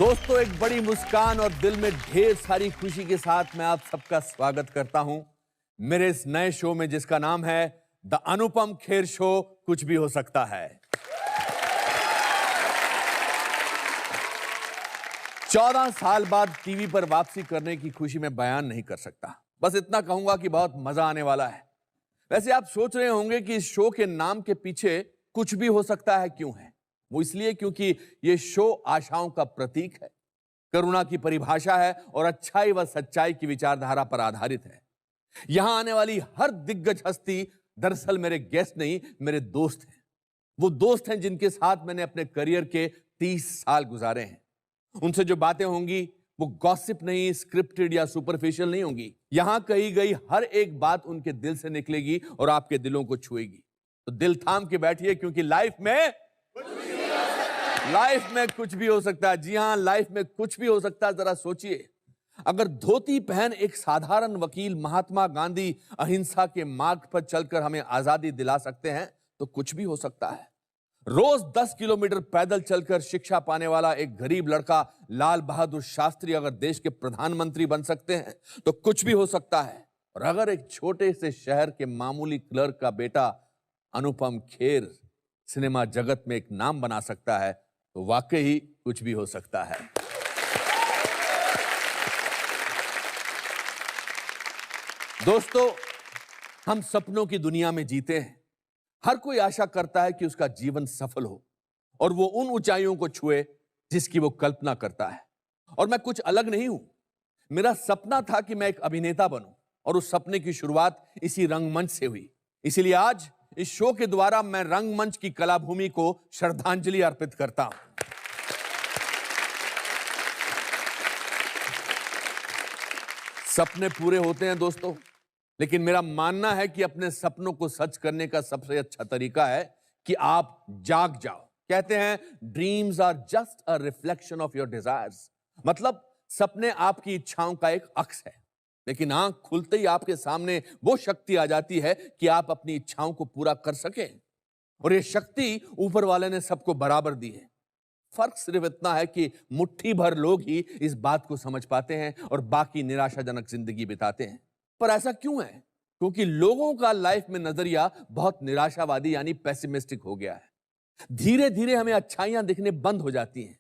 दोस्तों, एक बड़ी मुस्कान और दिल में ढेर सारी खुशी के साथ मैं आप सबका स्वागत करता हूं मेरे इस नए शो में, जिसका नाम है द अनुपम खेर शो। कुछ भी हो सकता है। 14 साल बाद टीवी पर वापसी करने की खुशी में बयान नहीं कर सकता। बस इतना कहूंगा कि बहुत मजा आने वाला है। वैसे आप सोच रहे होंगे कि इस शो के नाम के पीछे कुछ भी हो सकता है क्यों है। वो इसलिए क्योंकि ये शो आशाओं का प्रतीक है, करुणा की परिभाषा है और अच्छाई व सच्चाई की विचारधारा पर आधारित है। यहां आने वाली हर दिग्गज हस्ती दरअसल मेरे गेस्ट नहीं, मेरे दोस्त हैं। वो दोस्त हैं जिनके साथ मैंने अपने करियर के 30 साल गुजारे हैं। उनसे जो बातें होंगी वो गॉसिप नहीं, स्क्रिप्टेड या सुपरफिशियल नहीं होंगी। यहां कही गई हर एक बात उनके दिल से निकलेगी और आपके दिलों को छुएगी। तो दिल थाम के बैठिए, क्योंकि लाइफ में कुछ भी हो सकता है। जी हां, लाइफ में कुछ भी हो सकता है। जरा सोचिए, अगर धोती पहन एक साधारण वकील महात्मा गांधी अहिंसा के मार्ग पर चलकर हमें आजादी दिला सकते हैं, तो कुछ भी हो सकता है। रोज 10 किलोमीटर पैदल चलकर शिक्षा पाने वाला एक गरीब लड़का लाल बहादुर शास्त्री अगर देश के प्रधानमंत्री बन सकते हैं, तो कुछ भी हो सकता है। और अगर एक छोटे से शहर के मामूली क्लर्क का बेटा अनुपम खेर सिनेमा जगत में एक नाम बना सकता है, तो वाकई कुछ भी हो सकता है। दोस्तों, हम सपनों की दुनिया में जीते हैं। हर कोई आशा करता है कि उसका जीवन सफल हो और वो उन ऊंचाइयों को छुए जिसकी वो कल्पना करता है। और मैं कुछ अलग नहीं हूं। मेरा सपना था कि मैं एक अभिनेता बनूं और उस सपने की शुरुआत इसी रंगमंच से हुई। इसीलिए आज इस शो के द्वारा मैं रंगमंच की कलाभूमि को श्रद्धांजलि अर्पित करता हूं। सपने पूरे होते हैं दोस्तों, लेकिन मेरा मानना है कि अपने सपनों को सच करने का सबसे अच्छा तरीका है कि आप जाग जाओ। कहते हैं dreams are just a reflection of your desires. मतलब सपने आपकी इच्छाओं का एक अक्स है, लेकिन आंख खुलते ही आपके सामने वो शक्ति आ जाती है कि आप अपनी इच्छाओं को पूरा कर सकें। और ये शक्ति ऊपर वाले ने सबको बराबर दी है। फर्क सिर्फ इतना है कि मुट्ठी भर लोग ही इस बात को समझ पाते हैं और बाकी निराशाजनक जिंदगी बिताते हैं। पर ऐसा क्यों है? क्योंकि लोगों का लाइफ में नजरिया बहुत निराशावादी यानी पेसिमिस्टिक हो गया है। धीरे धीरे हमें अच्छाइयां दिखने बंद हो जाती हैं।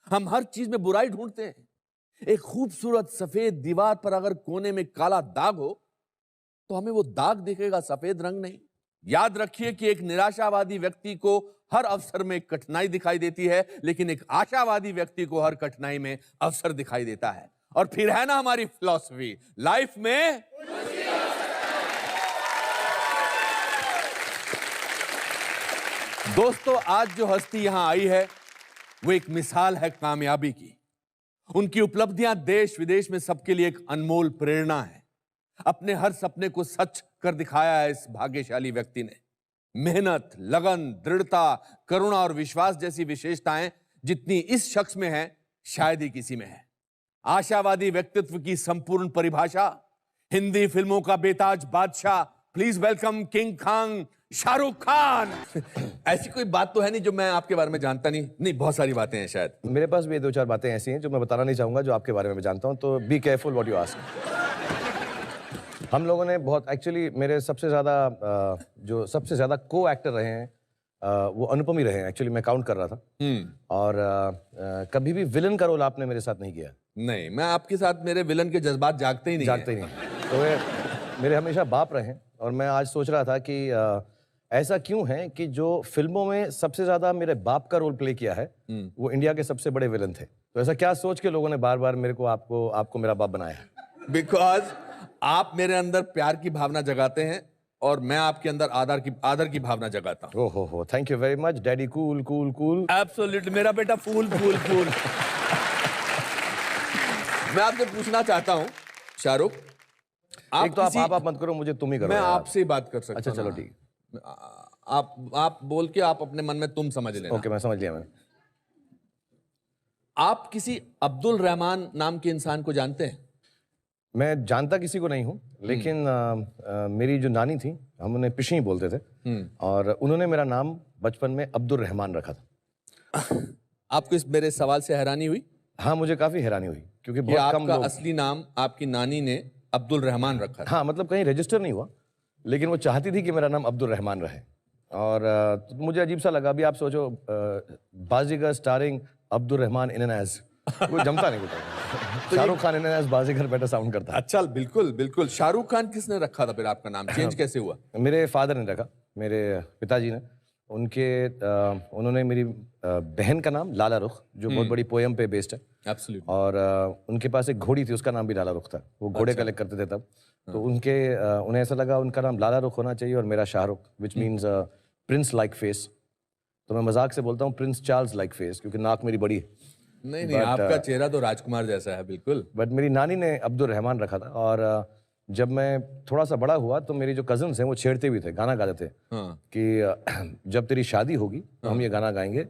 हम हर चीज में बुराई ढूंढते हैं। एक खूबसूरत सफेद दीवार पर अगर कोने में काला दाग हो, तो हमें वो दाग दिखेगा, सफेद रंग नहीं। याद रखिए कि एक निराशावादी व्यक्ति को हर अवसर में कठिनाई दिखाई देती है, लेकिन एक आशावादी व्यक्ति को हर कठिनाई में अवसर दिखाई देता है। और फिर है ना हमारी फिलॉसफी, लाइफ में दोस्तों, आज जो हस्ती यहां आई है वो एक मिसाल है कामयाबी की। उनकी उपलब्धियां देश विदेश में सबके लिए एक अनमोल प्रेरणा है। अपने हर सपने को सच कर दिखाया है इस भाग्यशाली व्यक्ति ने। मेहनत, लगन, दृढ़ता, करुणा और विश्वास जैसी विशेषताएं जितनी इस शख्स में है, शायद ही किसी में है। आशावादी व्यक्तित्व की संपूर्ण परिभाषा, हिंदी फिल्मों का बेताज बादशाह। Please welcome king Khan Shahrukh Khan. ऐसी कोई बात तो है नहीं जो मैं आपके बारे में जानता नहीं, बहुत सारी बातें हैं शायद। मेरे पास भी 2-4 बातें ऐसी हैं जो मैं बताना नहीं चाहूंगा, जो आपके बारे में मैं जानता हूं, तो be careful what you ask. हम लोगों ने बहुत, एक्चुअली मेरे सबसे ज्यादा को एक्टर रहे हैं वो अनुपम ही रहे हैं। एक्चुअली मैं काउंट कर रहा था। और कभी भी विलन का रोल आपने मेरे साथ नहीं किया। नहीं, मैं आपके साथ, मेरे विलन के जज्बात जागते ही नहीं। तो मेरे हमेशा बाप रहे हैं। और मैं आज सोच रहा था कि ऐसा क्यों है कि जो फिल्मों में सबसे ज्यादा मेरे बाप का रोल प्ले किया है वो इंडिया के सबसे बड़े विलन थे। तो ऐसा क्या सोच के लोगों ने बार बार मेरे को आपको मेरा बाप बनाया है? बिकॉज आप मेरे अंदर प्यार की भावना जगाते हैं और मैं आपके अंदर आदर की भावना जगाता हूं। ओहो, thank you very much daddy. Cool cool cool. Absolutely, मेरा बेटा फूल फूल फूल। मैं आपसे पूछना चाहता हूं शाहरुख, एक तो आप मत करो, मुझे तुम ही करो। मैं आपसे ही बात कर सकता। अच्छा चलो ठीक है। आप बोल के आप अपने मन में तुम समझ लेना। ओके, मैं समझ लिया। मैंने आप किसी अब्दुल रहमान नाम के इंसान को जानते हैं? मैं जानता किसी को नहीं हूँ, लेकिन मेरी जो नानी थी, हम उन्हें पिशी बोलते थे, और उन्होंने मेरा नाम बचपन में अब्दुल रहमान रखा था। आपको इस मेरे सवाल से हैरानी हुई? हाँ, मुझे काफी हैरानी हुई क्योंकि ये बहुत कम आपका लोग। असली नाम आपकी नानी ने अब्दुल रहमान रखा था। हाँ, मतलब कहीं रजिस्टर नहीं हुआ, लेकिन वो चाहती थी कि मेरा नाम अब्दुल रहमान रहे। और तो मुझे अजीब सा लगा। अभी आप सोचो, Baazigar starring Abdul Rahman in and as, वो जमता नहीं कुछ। Shah Rukh Khan in and as Baazigar better sound करता है। अच्छा, बिल्कुल बिल्कुल। शाहरुख खान किसने रखा था फिर आपका नाम? चेंज कैसे हुआ? मेरे फादर ने रखा, मेरे पिताजी ने। उन्होंने मेरी बहन का नाम लाला रुख, जो बहुत बड़ी पोयम पे बेस्ड है। एब्सोल्युटली। और उनके पास एक घोड़ी थी, उसका नाम भी लाला रुख था। वो घोड़े कलेक्ट करते थे तब। तो उन्हें ऐसा लगा उनका नाम लाला रुख होना चाहिए और मेरा Shahrukh, which means Prince like face. तो मैं मजाक से बोलता हूँ प्रिंस चार्ल्स लाइक फेस, क्योंकि नाक मेरी बड़ी है। नहीं नहीं, आपका चेहरा तो राजकुमार जैसा है, बिल्कुल। बट मेरी नानी ने अब्दुल रहमान रखा था। और जब मैं थोड़ा सा बड़ा हुआ तो मेरी जो कजन्स हैं वो छेड़ते भी थे, गाना गाते थे हाँ। कि जब तेरी शादी होगी तो हम ये गाना गाएंगे,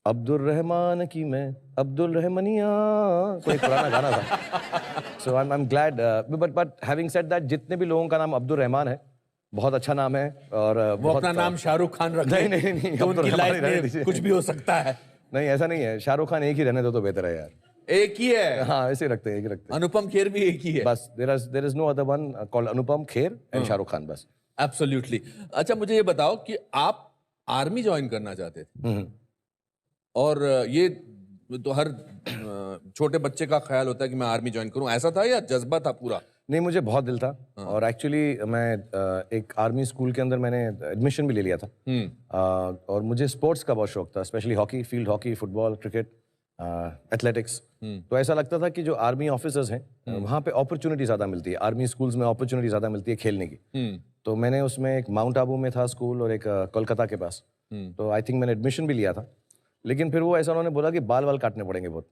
अब्दुल रहमान की मैं अब्दुल रहमनिया। कोई पुराना गाना था। So I am glad, but having said that, जितने भी लोगों का नाम अब्दुल रहमान है, बहुत अच्छा नाम है। और वो अपना नाम शाहरुख खान रख नहीं लें, नहीं नहीं, तो अब्दुल उनकी रहमान ही लाइफ रहने में दीजिए। कुछ भी हो सकता है। नहीं, ऐसा नहीं है। शाहरुख खान एक ही रहने दो तो बेहतर है यार। एक ही है। हाँ, ऐसे ही रखते हैं, एक ही रखते हैं। अनुपम खेर भी एक ही है। बस there is no other one called Anupam Kher and Shahrukh Khan, बस। एब्सोल्युटली। अच्छा, मुझे ये बताओ कि आप आर्मी ज्वाइन करना चाहते थे, और ये तो हर छोटे बच्चे का ख्याल होता है कि मैं आर्मी ज्वाइन करूं, ऐसा था या जज्बा था पूरा? नहीं, मुझे बहुत दिल था। और एक्चुअली मैं एक आर्मी स्कूल के अंदर मैंने एडमिशन भी ले लिया था। और मुझे स्पोर्ट्स का बहुत शौक था, specially hockey, field hockey, football, cricket, athletics. तो ऐसा लगता था कि जो आर्मी ऑफिसर्स हैं वहाँ पे अपॉर्चुनिटी ज़्यादा मिलती है, आर्मी स्कूल्स में अपॉर्चुनिटी ज़्यादा मिलती है खेलने की। तो मैंने उसमें एक माउंट आबू में था स्कूल और एक कोलकाता के पास। तो आई थिंक मैंने एडमिशन भी लिया था, लेकिन फिर वो ऐसा उन्होंने बोला कि बाल वाल काटने पड़ेंगे बहुत।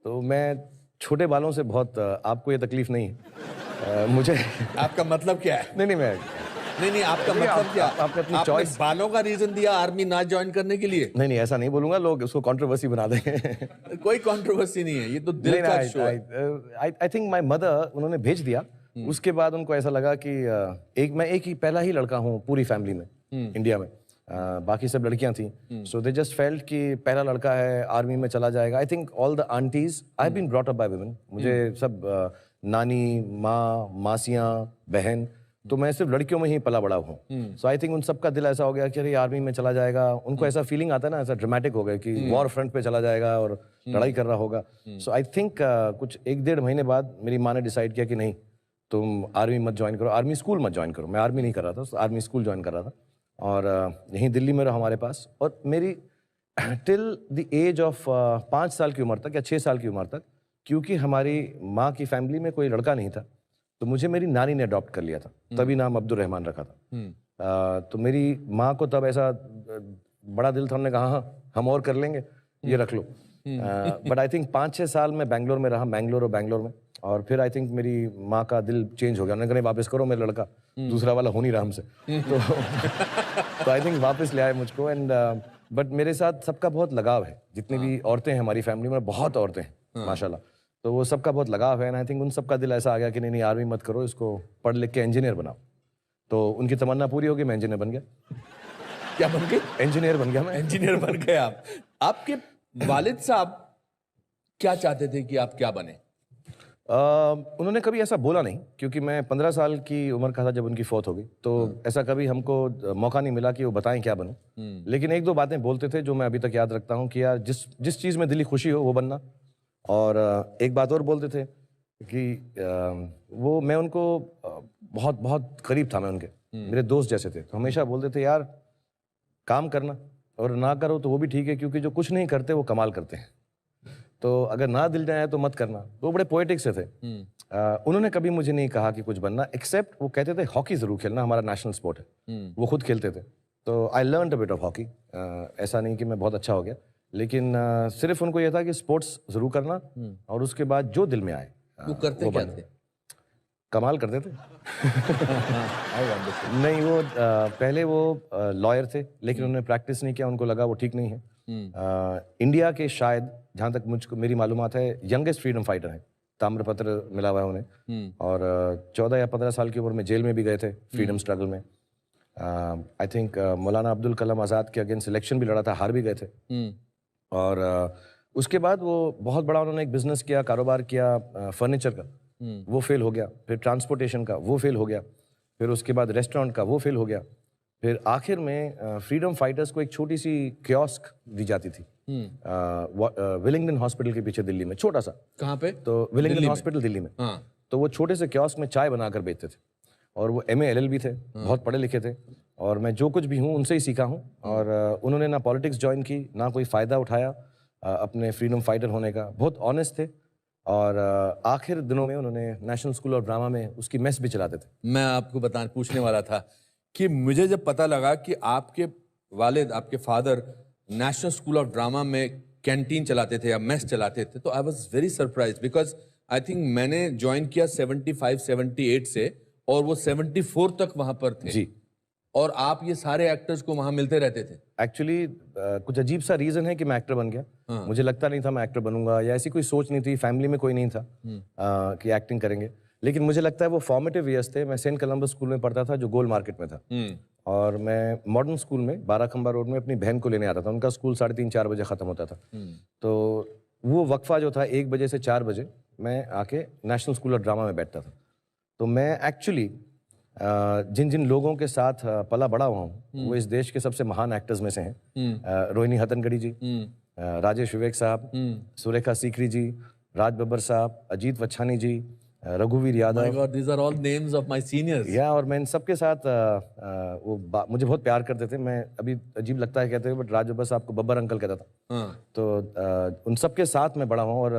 तो मैं छोटे बालों से बहुत, आपको ये तकलीफ नहीं है मुझे। आपका मतलब क्या है? नहीं नहीं, नहीं, आपका मतलब क्या? आपने अपनी आपने choice- बालों का रीजन दिया आर्मी ना ज्वाइन करने के लिए? नहीं, ऐसा नहीं बोलूंगा, लोग उसको कंट्रोवर्सी बना देंगे। कोई कंट्रोवर्सी नहीं है, ये तो दिल का शो है। आई थिंक माय मदर, उन्होंने भेज दिया। उसके बाद उनको ऐसा लगा कि मैं एक ही पहला ही लड़का हूँ पूरी फैमिली में, इंडिया में। बाकी सब लड़कियां थी। सो दे जस्ट फेल्ट कि पहला लड़का है, आर्मी में चला जाएगा। I think all the aunties, I have been brought up by women. मुझे सब नानी, माँ, मासियाँ, बहन, तो मैं सिर्फ लड़कियों में ही पला बड़ा हूँ। सो आई थिंक उन सबका दिल ऐसा हो गया कि अरे आर्मी में चला जाएगा। उनको ऐसा फीलिंग आता है ना, ऐसा ड्रामेटिक हो गया कि वॉर फ्रंट पे चला जाएगा और लड़ाई कर रहा होगा। सो आई थिंक कुछ 1-1.5 महीने बाद मेरी माँ ने डिसाइड किया कि नहीं, तुम आर्मी मत ज्वाइन करो, आर्मी स्कूल मत ज्वाइन करो। मैं आर्मी नहीं कर रहा था, आर्मी स्कूल ज्वाइन कर रहा था। और यहीं दिल्ली में रहा हमारे पास। और मेरी टिल द एज ऑफ 5 साल की उम्र तक या 6 साल की उम्र तक, क्योंकि हमारी माँ की फैमिली में कोई लड़का नहीं था, तो मुझे मेरी नानी ने अडॉप्ट कर लिया था। तभी नाम अब्दुल रहमान रखा था। तो मेरी माँ को तब ऐसा बड़ा दिल था, उन्होंने कहा हाँ हम और कर लेंगे, ये रख लो। बट आई थिंक 5-6 साल में बैंगलोर में रहा, बैंगलोर में। और फिर आई थिंक मेरी माँ का दिल चेंज हो गया, उन्होंने कहा नहीं, वापस करो मेरा लड़का, दूसरा वाला हो नहीं रहा हमसे। तो आई थिंक वापस ले आए मुझको। एंड बट मेरे साथ सबका बहुत लगाव है, जितनी भी औरतें हैं हमारी फैमिली में, बहुत औरतें हैं माशाल्लाह। तो वो सबका बहुत लगाव है। एंड आई थिंक उन सबका दिल ऐसा आ गया कि नहीं आर्मी मत करो, इसको पढ़ लिख के इंजीनियर बनाओ। तो उनकी तमन्ना पूरी होगी, मैं इंजीनियर बन गया। क्या बन गए? इंजीनियर बन गया मैं। इंजीनियर बन गए आप। आपके वालिद साहब क्या चाहते थे कि आप क्या बने? उन्होंने कभी ऐसा बोला नहीं, क्योंकि मैं 15 साल की उम्र का था जब उनकी फौत हो गई। तो ऐसा कभी हमको मौका नहीं मिला कि वो बताएं क्या बनूं। लेकिन 1-2 बातें बोलते थे जो मैं अभी तक याद रखता हूं कि यार जिस चीज़ में दिली खुशी हो वो बनना। और एक बात और बोलते थे कि वो, मैं उनको बहुत बहुत करीब था, मैं उनके मेरे दोस्त जैसे थे। तो हमेशा बोलते थे यार काम करना, और ना करो तो वो भी ठीक है, क्योंकि जो कुछ नहीं करते वो कमाल करते हैं। तो अगर ना दिल जाए तो मत करना। वो बड़े पोएटिक से थे। उन्होंने कभी मुझे नहीं कहा कि कुछ बनना, एक्सेप्ट वो कहते थे हॉकी जरूर खेलना, हमारा नेशनल स्पोर्ट है। वो खुद खेलते थे। तो I learn a bit of hockey. ऐसा नहीं कि मैं बहुत अच्छा हो गया, लेकिन सिर्फ उनको यह था कि स्पोर्ट्स जरूर करना, और उसके बाद जो दिल में आए वो करते क्या थे? कमाल करते थे। नहीं, वो पहले वो लॉयर थे, लेकिन उन्होंने प्रैक्टिस नहीं किया, उनको लगा वो ठीक नहीं है। इंडिया के शायद, जहाँ तक मुझको मेरी मालूमात है, यंगेस्ट फ्रीडम फाइटर हैं। ताम्रपत्र मिला हुआ है उन्हें। और 14 या 15 साल की उम्र में जेल में भी गए थे फ्रीडम स्ट्रगल में। आई थिंक मौलाना अब्दुल कलाम आज़ाद के अगेंस्ट इलेक्शन भी लड़ा था, हार भी गए थे। और उसके बाद वो बहुत बड़ा उन्होंने एक बिजनेस किया, कारोबार किया फर्नीचर का, वो फेल हो गया। फिर ट्रांसपोर्टेशन का, वो फेल हो गया। फिर उसके बाद रेस्टोरेंट का, वो फेल हो गया। फिर आखिर में फ्रीडम फाइटर्स को एक छोटी सी कियोस्क दी जाती थी विलिंगडन हॉस्पिटल के पीछे दिल्ली में, छोटा सा। कहाँ पे? तो विलिंगडन हॉस्पिटल दिल्ली में। हाँ। तो वो छोटे से कियोस्क में चाय बनाकर बेचते थे और वो MA LLB थे, बहुत पढ़े लिखे थे। और मैं जो कुछ भी हूँ उनसे ही सीखा हूँ। और उन्होंने ना पॉलिटिक्स ज्वाइन की, ना कोई फ़ायदा उठाया अपने फ्रीडम फाइटर होने का, बहुत ऑनेस्ट थे। और आखिर दिनों में उन्होंने नेशनल स्कूल ऑफ ड्रामा में उसकी मेस भी चलाते थे। मैं आपको पूछने वाला था कि मुझे जब पता लगा कि आपके वालिद, आपके father national school of drama में कैंटीन चलाते थे या मेस चलाते थे, तो I was very surprise because I think मैंने ज्वाइन किया 75-78 से और वो 74 तक वहां पर थे जी। और आप ये सारे एक्टर्स को वहां मिलते रहते थे। एक्चुअली कुछ अजीब सा रीज़न है कि मैं एक्टर बन गया। मुझे लगता नहीं था मैं एक्टर बनूंगा, या ऐसी कोई सोच नहीं थी, फैमिली में कोई नहीं था कि एक्टिंग करेंगे। लेकिन मुझे लगता है वो फॉर्मेटिव ईयर्स थे। मैं सेंट कोलंबस स्कूल में पढ़ता था जो गोल मार्केट में था, और मैं मॉडर्न स्कूल में 12 खंबा रोड में अपनी बहन को लेने आता था। उनका स्कूल 3:30-4 बजे ख़त्म होता था। तो वो वक्फा जो था 1 बजे से 4 बजे, मैं आके नेशनल स्कूल ऑफ ड्रामा में बैठता था। तो मैं एक्चुअली जिन जिन लोगों के साथ पला बड़ा हुआ हूँ वो इस देश के सबसे महान एक्टर्स में से हैं। रोहिणी हट्टंगडी जी, राजेश विवेक साहब, सुरेखा सीकरी जी, राज बब्बर साहब, अजीत वच्छानी जी, रघुवीर My Yadav. God, these are all names of my seniors. या और मैं इन सबके साथ मुझे बहुत प्यार करते थे। मैं अभी अजीब लगता है कहते हुए, बट राज बब्बर साहब को बब्बर अंकल कहता था। हाँ। तो उन सबके साथ मैं बड़ा हूँ। और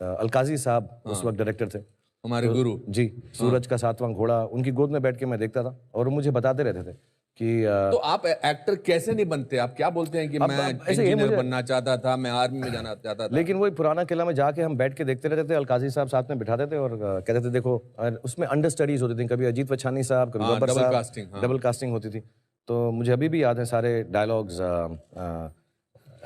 अलकाजी साहब उस वक्त डायरेक्टर थे, हमारे गुरु। जी। सूरज का 7वां घोड़ा, उनकी गोद में बैठ के मैं देखता था और वो मुझे बताते रहते थे कि तो आप एक्टर कैसे नहीं बनते? आप क्या बोलते हैं कि मैं ऐसे ये इंजीनियर मुझे- बनना चाहता था, मैं आर्मी में जाना चाहता था? लेकिन वही पुराना किला में जाके हम बैठ के देखते रहते थे। अलकाजी साहब साथ में बिठाते थे और कहते थे देखो, और उसमें अंडर स्टडीज होती थी, कभी अजीत वच्छानी साहब, कभी हाँ, बब्बर double साहब, casting, हाँ। डबल कास्टिंग होती थी। तो मुझे अभी भी याद है सारे डायलॉग्स।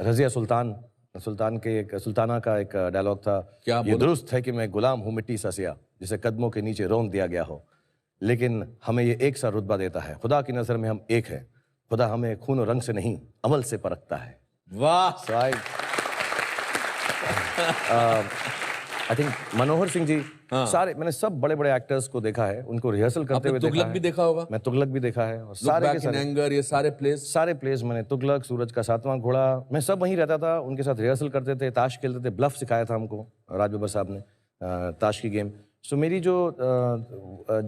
रजिया सुल्तान के एक सुल्ताना का एक डायलॉग था, क्या ये दुरुस्त है कि मैं गुलाम हूँ मिट्टी सा सिया, जिसे कदमों के नीचे रौंद दिया गया हो, लेकिन हमें ये एक सा रुतबा देता है। खुदा की नज़र में हम एक हैं, खुदा हमें खून और रंग से नहीं अमल से परखता है। वाह। So I think Manohar Singh ji, सारे मैंने सब बड़े बड़े एक्टर्स को देखा है, उनको रिहर्सल करते आपने हुए देखा तुगलक है। भी देखा होगा? मैं तुगलक भी देखा है, और Look सारे के Back in सारे Anger, ये सारे प्लेस। सारे प्लेस मैंने, तुगलक, सूरज का 7वां घोड़ा, मैं सब वहीं रहता था, उनके साथ रिहर्सल करते थे, ताश खेलते थे। ब्लफ सिखाया था हमको राज बब्बर साहब ने, ताश की गेम। सो मेरी जो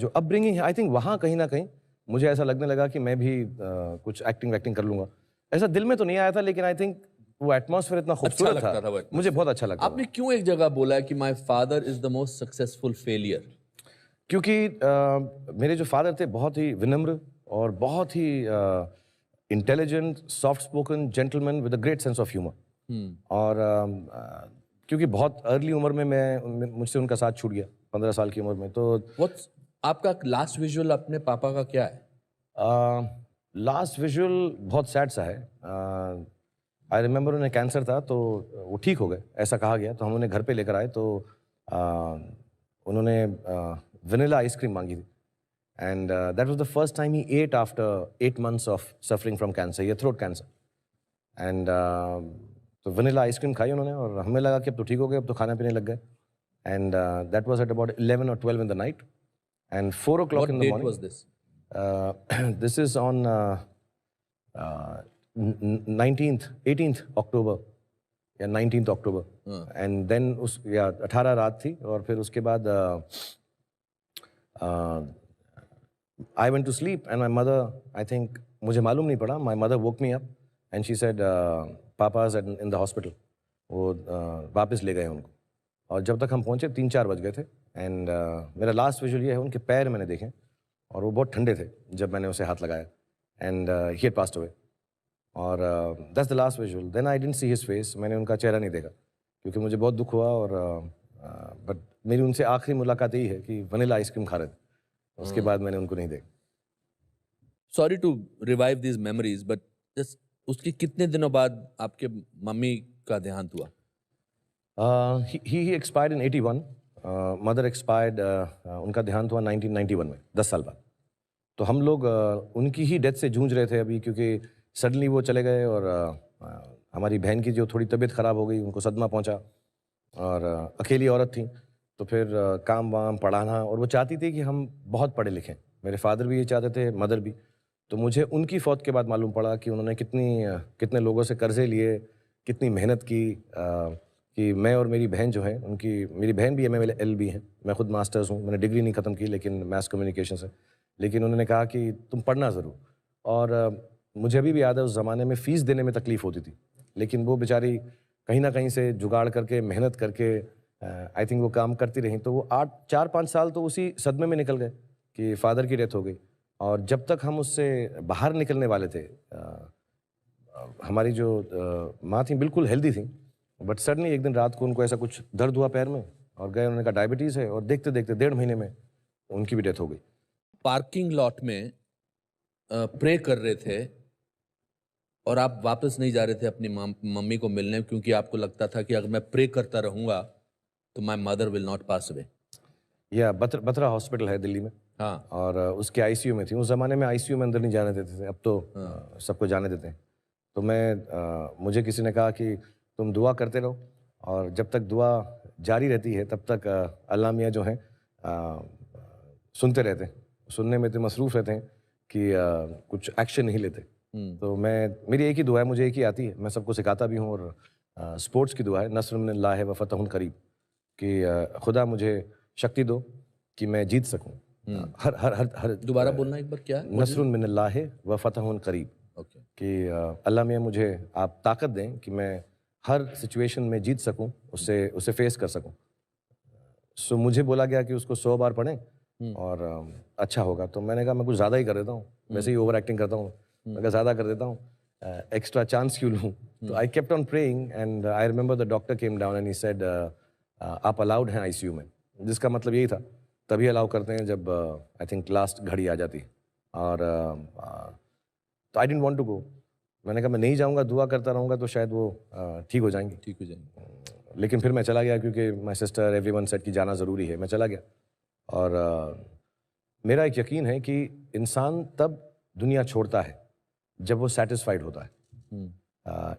अपब्रिंगिंग है, आई थिंक वहाँ कहीं ना कहीं मुझे ऐसा लगने लगा कि मैं भी कुछ एक्टिंग वैक्टिंग कर लूंगा। ऐसा दिल में तो नहीं आया था, लेकिन आई थिंक वो एटमॉस्फेयर इतना खूबसूरत लगता था वो था, atmosphere। मुझे बहुत अच्छा लगता था। आपने क्यों एक जगह बोला है कि my father is the most successful failure? क्योंकि मेरे जो फादर थे बहुत ही विनम्र और बहुत ही intelligent, soft spoken gentleman with a great sense of humour. और क्योंकि बहुत अर्ली उम्र में मुझसे उनका साथ छूट गया, 15 साल की उम्र में। तो व्हाट्स आपका लास्ट विजुअल अपने पापा का क्या है? लास्ट विजुअल बहुत सैड सा है। आई रिमेंबर उन्हें कैंसर था, तो वो ठीक हो गए ऐसा कहा गया। तो हम उन्हें घर पे लेकर आए, तो उन्होंने वनीला आइसक्रीम मांगी थी, and that was the first time he ate after 8 months of suffering from cancer, ये थ्रोट कैंसर। एंड तो वनीला आइसक्रीम खाई उन्होंने, और हमें लगा कि अब तो ठीक हो गए, अब तो खाने पीने लग गए। And that was at about 11 or 12 in the night, and 4 o'clock What in the date morning. was this? This is on 18th October या 19th October, एंड देन उस या 18 रात थी। और फिर उसके बाद I went to sleep and my mother, I think मुझे मालूम नहीं पड़ा, my mother woke me up and she said papa is in the hospital. वो वापस ले गए उनको, और जब तक हम पहुंचे 3-4 बज गए थे। एंड मेरा लास्ट विजुअल ये है, उनके पैर मैंने देखे और वो बहुत ठंडे थे जब मैंने उसे हाथ लगाया, and he had passed away. और that's the last visual. Then I didn't see his face, मैंने उनका चेहरा नहीं देखा क्योंकि मुझे बहुत दुख हुआ। और बट मेरी उनसे आखिरी मुलाकात यही है कि वनीला आइसक्रीम खा रहे थे, उसके बाद मैंने उनको नहीं देखा। Sorry to revive these memories, but just उसके कितने दिनों बाद आपके मम्मी का देहांत हुआ? He expired in 81, mother expired, उनका देहांत हुआ 1991 में, 10 साल बाद। तो हम लोग उनकी ही डेथ से जूझ रहे थे अभी, क्योंकि सडनली वो चले गए और हमारी बहन की जो थोड़ी तबीयत ख़राब हो गई, उनको सदमा पहुंचा, और अकेली औरत थी, तो फिर काम वाम पढ़ाना, और वो चाहती थी कि हम बहुत पढ़े लिखें। मेरे फादर भी ये चाहते थे, मदर भी। तो मुझे उनकी फौत के बाद मालूम पड़ा कि उन्होंने कितने लोगों से कर्जे लिए, कितनी मेहनत की, कि मैं और मेरी बहन जो है, मेरी बहन भी MLLB है, मैं खुद मास्टर्स हूँ, मैंने डिग्री नहीं ख़त्म की लेकिन मैस कम्युनिकेशन से। लेकिन उन्होंने कहा कि तुम पढ़ना ज़रूर। और मुझे अभी भी याद है, उस ज़माने में फ़ीस देने में तकलीफ़ होती थी, लेकिन वो बेचारी कहीं ना कहीं से जुगाड़ करके, मेहनत करके, आई थिंक वो काम करती रहीं। तो वो 4-5 साल तो उसी सदमे में निकल गए कि फ़ादर की डेथ हो गई। और जब तक हम उससे बाहर निकलने वाले थे, हमारी जो माँ थी बिल्कुल हेल्दी थी, बट सडनली एक दिन रात को उनको ऐसा कुछ दर्द हुआ पैर में, और गए, उन्होंने कहा डायबिटीज़ है, और देखते देखते 1.5 महीने में उनकी भी डेथ हो गई। पार्किंग लॉट में प्रे कर रहे थे और आप वापस नहीं जा रहे थे अपनी मम्मी को मिलने, क्योंकि आपको लगता था कि अगर मैं प्रे करता रहूंगा तो my mother will not pass away. या बत्रा हॉस्पिटल है दिल्ली में, हाँ। और उसके ICU में थी। उस ज़माने में ICU में अंदर नहीं जाने देते थे, अब तो सबको जाने देते हैं। तो मुझे किसी ने कहा कि तुम दुआ करते रहो, और जब तक दुआ जारी रहती है तब तक अल्लाह मियाँ जो हैं सुनते रहते हैं, सुनने में तो मसरूफ़ रहते हैं कि कुछ एक्शन नहीं लेते। तो मेरी एक ही दुआ है, मुझे एक ही आती है, मैं सबको सिखाता भी हूँ, और स्पोर्ट्स की दुआ है, नस्रुम मिनल्लाहि व फतहुन करीब, कि खुदा मुझे शक्ति दो कि मैं जीत सकूं। हर हर हर हर दोबारा बोलना एक बार, क्या? नस्रुन मिनल्लाहि व फतहुन करीब, ओके। कि अल्लाह मियाँ मुझे आप ताकत दें कि मैं हर सिचुएशन में जीत सकूं, उससे फेस कर सकूं। सो मुझे बोला गया कि उसको 100 बार पढ़ें और अच्छा होगा। तो मैंने कहा मैं कुछ ज़्यादा ही कर देता हूँ, वैसे ही ओवर एक्टिंग करता हूँ, मैं कहा ज़्यादा कर देता हूँ, एक्स्ट्रा चांस क्यों लूँ। तो I kept on praying, and I remember the doctor came down and he said आप अलाउड हैं ICU में, जिसका मतलब यही था, तभी अलाउ करते हैं जब आई थिंक लास्ट घड़ी आ जाती। और तो I didn't want to go, मैंने कहा मैं नहीं जाऊंगा, दुआ करता रहूंगा तो शायद वो ठीक हो जाएंगी। ठीक हो जाएंगे। लेकिन फिर मैं चला गया, क्योंकि माय सिस्टर एवरीवन सेड कि जाना ज़रूरी है, मैं चला गया। और मेरा एक यकीन है कि इंसान तब दुनिया छोड़ता है जब वो सेटिस्फाइड होता है।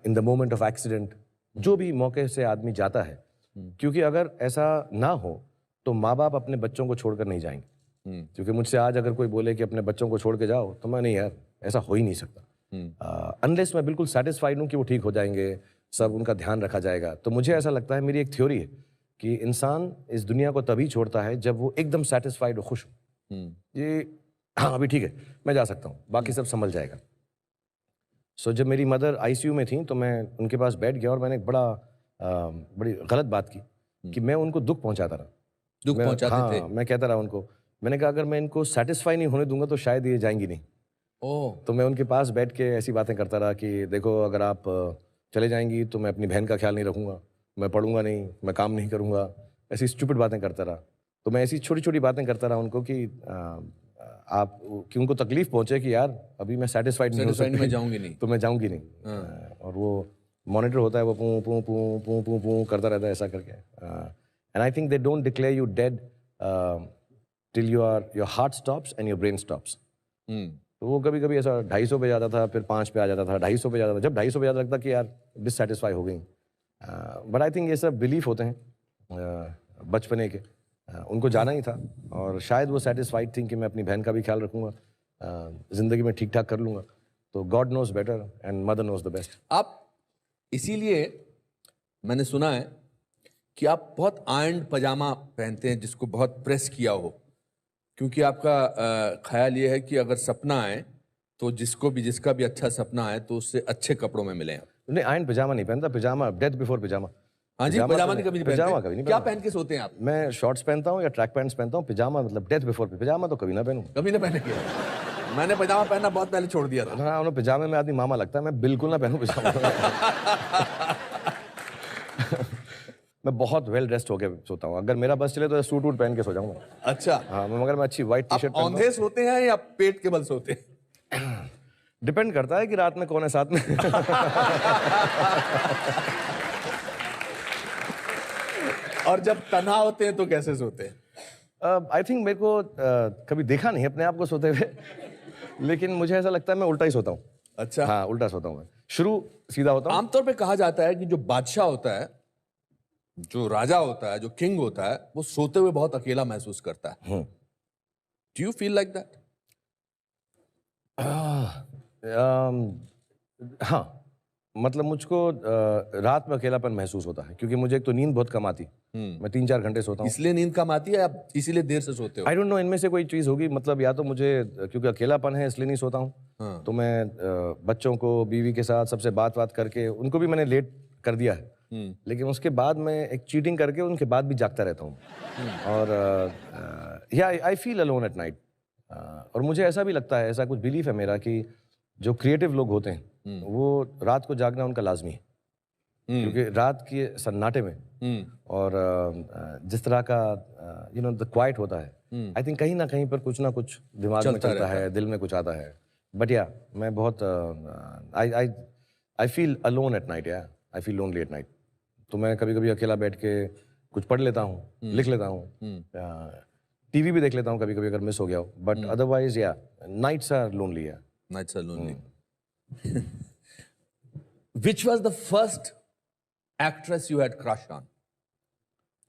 In the moment of accident, जो भी मौके से आदमी जाता है, क्योंकि अगर ऐसा ना हो तो माँ बाप अपने बच्चों को छोड़कर नहीं जाएंगे। क्योंकि मुझसे आज अगर कोई बोले कि अपने बच्चों को छोड़ के जाओ, तो मैं नहीं यार, ऐसा हो ही नहीं सकता। अनलेस मैं बिल्कुल सेटिस्फाइड हूँ कि वो ठीक हो जाएंगे, सब उनका ध्यान रखा जाएगा। तो मुझे ऐसा लगता है, मेरी एक थ्योरी है कि इंसान इस दुनिया को तभी छोड़ता है जब वो एकदम सेटिस्फाइड और खुश हो, ये हाँ अभी ठीक है, मैं जा सकता हूँ, बाकी सब संभल जाएगा। सो जब मेरी मदर ICU में थी तो मैं उनके पास बैठ गया, और मैंने एक बड़ी गलत बात की कि मैं उनको दुख पहुंचाता रहा। दुख पहुंचाते थे? मैं कहता रहा उनको, मैंने कहा अगर मैं इनको सेटिस्फाई नहीं होने दूंगा तो शायद ये जाएंगी नहीं। ओह। तो मैं उनके पास बैठ के ऐसी बातें करता रहा कि देखो, अगर आप चले जाएंगी तो मैं अपनी बहन का ख्याल नहीं रखूंगा, मैं पढ़ूंगा नहीं, मैं काम नहीं करूंगा, ऐसी स्टूपिड बातें करता रहा। तो मैं ऐसी छोटी छोटी बातें करता रहा उनको कि उनको तकलीफ पहुंचे कि यार अभी मैं सेटिस्फाइड नहीं हो सकती, मैं जाऊंगी नहीं, तो मैं जाऊंगी नहीं। और वो मॉनिटर होता है, वो पू पू पू पू पू पू करता रहता है ऐसा करके। And I think they don't declare you dead till your heart stops and your brain stops. तो वो कभी कभी ऐसा 250 पे जाता था, फिर 5 पे आ जाता था, 250 पे जाता था। जब 250 पे जाता लगता कि यार डिससेटिस्फाई हो गई। बट आई थिंक ये सब बिलीफ होते हैं बचपने के। उनको जाना ही था, और शायद वो सेटिस्फाइड थी कि मैं अपनी बहन का भी ख्याल रखूंगा, ज़िंदगी में ठीक ठाक कर लूँगा। तो God knows better and mother knows the best. आप इसीलिए मैंने सुना है कि आप बहुत आयरन पजामा पहनते हैं जिसको बहुत प्रेस किया हो, क्योंकि आपका ख्याल ये है कि अगर सपना आए तो जिसका भी अच्छा सपना आए तो उससे अच्छे कपड़ों में मिले। नहीं, आयरन पजामा नहीं पहनता, पजामा डेथ बिफोर पजामा। हाँ जी, पजामा नहीं कभी नहीं पजामा पहनते? कभी नहीं क्या पहनता। पहन के सोते हैं आप? मैं शॉर्ट्स पहनता हूँ या ट्रैक पैंट्स पहनता हूँ। पजामा मतलब डेथ बिफोर, पजामा तो कभी ना पहनूं। कभी ना पहनेंगे? मैंने पजामा पहनना बहुत पहले छोड़ दिया था। हाँ, उन्हें पजामे में आदमी मामा लगता है, मैं बिल्कुल ना पहनूं पजामा। मैं बहुत वेल ड्रेस्ड होकर सोता हूँ। अगर मेरा बस चले तो सूट वूट पहन के सो जाऊंगा। अच्छा। हाँ, मगर मैं अच्छी व्हाइट टी-शर्ट आप औंधे सोते हैं या पेट के बल सोते हैं? डिपेंड करता है कि रात में कौन है साथ में। और जब तन्हा होते हैं तो कैसे सोते हैं? आई थिंक मेरे को कभी देखा नहीं अपने आप को सोते हुए, लेकिन मुझे ऐसा लगता है मैं उल्टा ही सोता हूँ। अच्छा। हाँ, उल्टा सोता हूँ मैं। शुरू सीधा होता हूँ। आमतौर पे कहा जाता है कि जो बादशाह होता है, जो राजा होता है, जो किंग होता है, वो सोते हुए बहुत अकेला महसूस करता है। Do you feel like that? हाँ, मतलब मुझको रात में अकेलापन महसूस होता है क्योंकि मुझे एक तो नींद बहुत कम आती। मैं 3-4 घंटे सोता हूँ। इसलिए नींद कम आती है, आप इसीलिए देर से सोते हो? आई डोंट नो, इनमें से कोई चीज़ होगी। मतलब या तो मुझे क्योंकि अकेलापन है इसलिए नहीं सोता हूँ। हाँ। तो मैं बच्चों को, बीवी के साथ सबसे बात करके उनको भी मैंने लेट कर दिया है। लेकिन उसके बाद मैं एक चीटिंग करके उनके बाद भी जागता रहता हूँ। और या I feel alone at night. और मुझे ऐसा भी लगता है, ऐसा कुछ बिलीफ है मेरा कि जो क्रिएटिव लोग होते हैं वो रात को जागना उनका लाजमी है। क्योंकि रात के सन्नाटे में और जिस तरह का द क्वाइट होता है, आई थिंक कहीं ना कहीं पर कुछ ना कुछ दिमाग में चलता है, दिल में कुछ आता है। बट या मैं बहुत I feel alone at night. या I feel lonely at night. तो मैं कभी कभी अकेला बैठ के कुछ पढ़ लेता हूँ, लिख लेता हूँ, टीवी भी देख लेता हूँ कभी कभी अगर मिस हो गया हो। बट अदरवाइज या नाइट्स आर लोनली। या Nights are lonely. Which was the first actress you had crush on?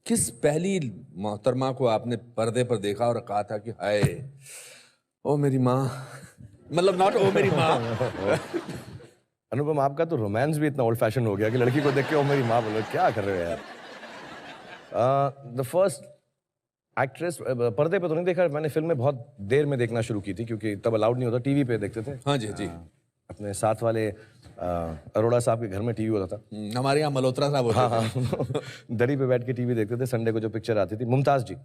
किस पहली मोहतरमा को आपने पर्दे पर देखा और कहा था कि हाय ओ मेरी माँ, मतलब नॉट ओ मेरी माँ। अनुपम, आपका तो रोमांस भी इतना ओल्ड फैशन हो गया कि लड़की को देख के ओ मेरी माँ बोलो, क्या कर रहे हो यार। द फर्स्ट एक्ट्रेस पर्दे पे तो नहीं देखा मैंने, फिल्म में बहुत देर में देखना शुरू की थी क्योंकि तब अलाउड नहीं होता, टीवी पे देखते थे। हाँ जी जी। अपने साथ वाले अरोड़ा साहब के घर में टीवी होता था। हमारे यहाँ मल्होत्रा साहब होते थे। हाँ, दरी पे बैठ के टीवी देखते थे। संडे को जो पिक्चर आती थी, मुमताज जी।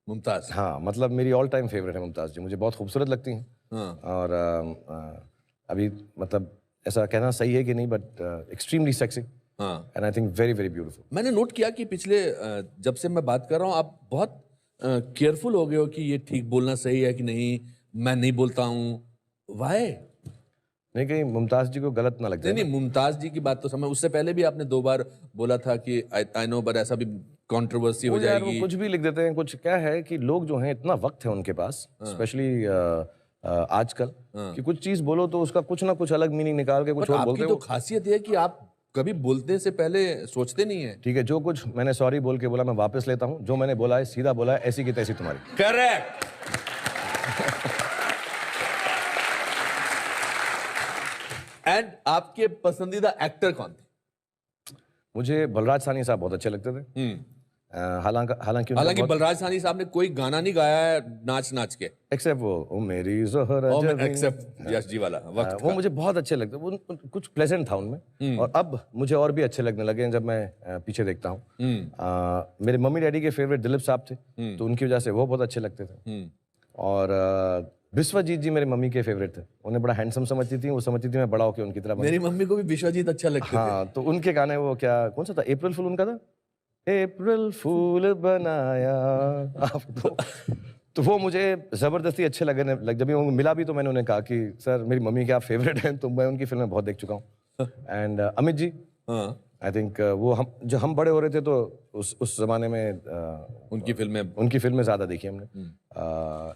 मुमताज। हाँ, मतलब मेरी ऑल टाइम फेवरेट है मुमताज जी। मुझे बहुत खूबसूरत लगती हैं। हाँ। और अभी मतलब ऐसा कहना सही है कि नहीं, but extremely sexy and I think very very beautiful. मैंने नोट किया कि पिछले जब से मैं बात कर रहा हूँ आप बहुत केयरफुल हो गए हो कि ये ठीक बोलना सही है कि नहीं, मैं नहीं बोलता हूँ। वाई? नहीं, कहीं मुमताज जी को गलत ना लग जाए। नहीं, मुमताज जी की बात तो समझ, उससे पहले भी आपने 2 बार बोला था कि आई नो, बट ऐसा भी कंट्रोवर्सी हो यार वो जाएगी। कुछ भी लिख देते हैं। कुछ क्या है कि लोग जो हैं, इतना वक्त है उनके पास, स्पेशली आजकल, कि कुछ चीज बोलो तो उसका कुछ ना कुछ अलग मीनिंग निकाल के कुछ और बोलते आपकी तो हो। खासियत है कि आप कभी बोलने से पहले सोचते नहीं है। ठीक है, जो कुछ मैंने सॉरी बोल के बोला मैं वापस लेता हूँ। जो मैंने बोला है सीधा बोला है, ऐसी की तैसी तुम्हारी। करेक्ट। एंड आपके पसंदीदा एक्टर कौन थे? मुझे बलराज साहनी साहब बहुत अच्छे लगते थे। हालांकि हालांकि बलराज साहनी साहब ने कोई गाना नहीं गाया है नाच नाच के, एक्सेप्ट वो ओ मेरी ज़ोहरा जबीं। एक्सेप्ट यश जी वाला वक्त वो का। मुझे बहुत अच्छे लगते। कुछ प्लेजेंट था उनमें। और अब मुझे और भी अच्छे लगने लगे हैं जब मैं पीछे देखता हूँ। मेरे मम्मी डैडी के फेवरेट दिलीप साहब थे, तो उनकी वजह से वो बहुत अच्छे लगते थे। और विश्वजीत जी मेरे मम्मी के फेवरेट थे। उन्हें बड़ा हैंडसम समझती थी, वो समझती थी मैं बड़ा होकर उनकी तरह बनूं। मेरी मम्मी को भी विश्वजीत अच्छा लगता था। हाँ, तो उनके गाने, वो क्या कौन सा था, अप्रैल फूल उनका था, अप्रैल फूल बनाया आप। तो वो मुझे जबरदस्ती अच्छे लग जब वो मिला भी तो मैंने उन्हें कहा कि सर मेरी मम्मी के आप फेवरेट हैं, तो मैं उनकी फिल्में बहुत देख चुका हूँ। And Amit ji, I think वो हम बड़े हो रहे थे तो उस जमाने में उनकी फिल्में ज्यादा देखी हमने।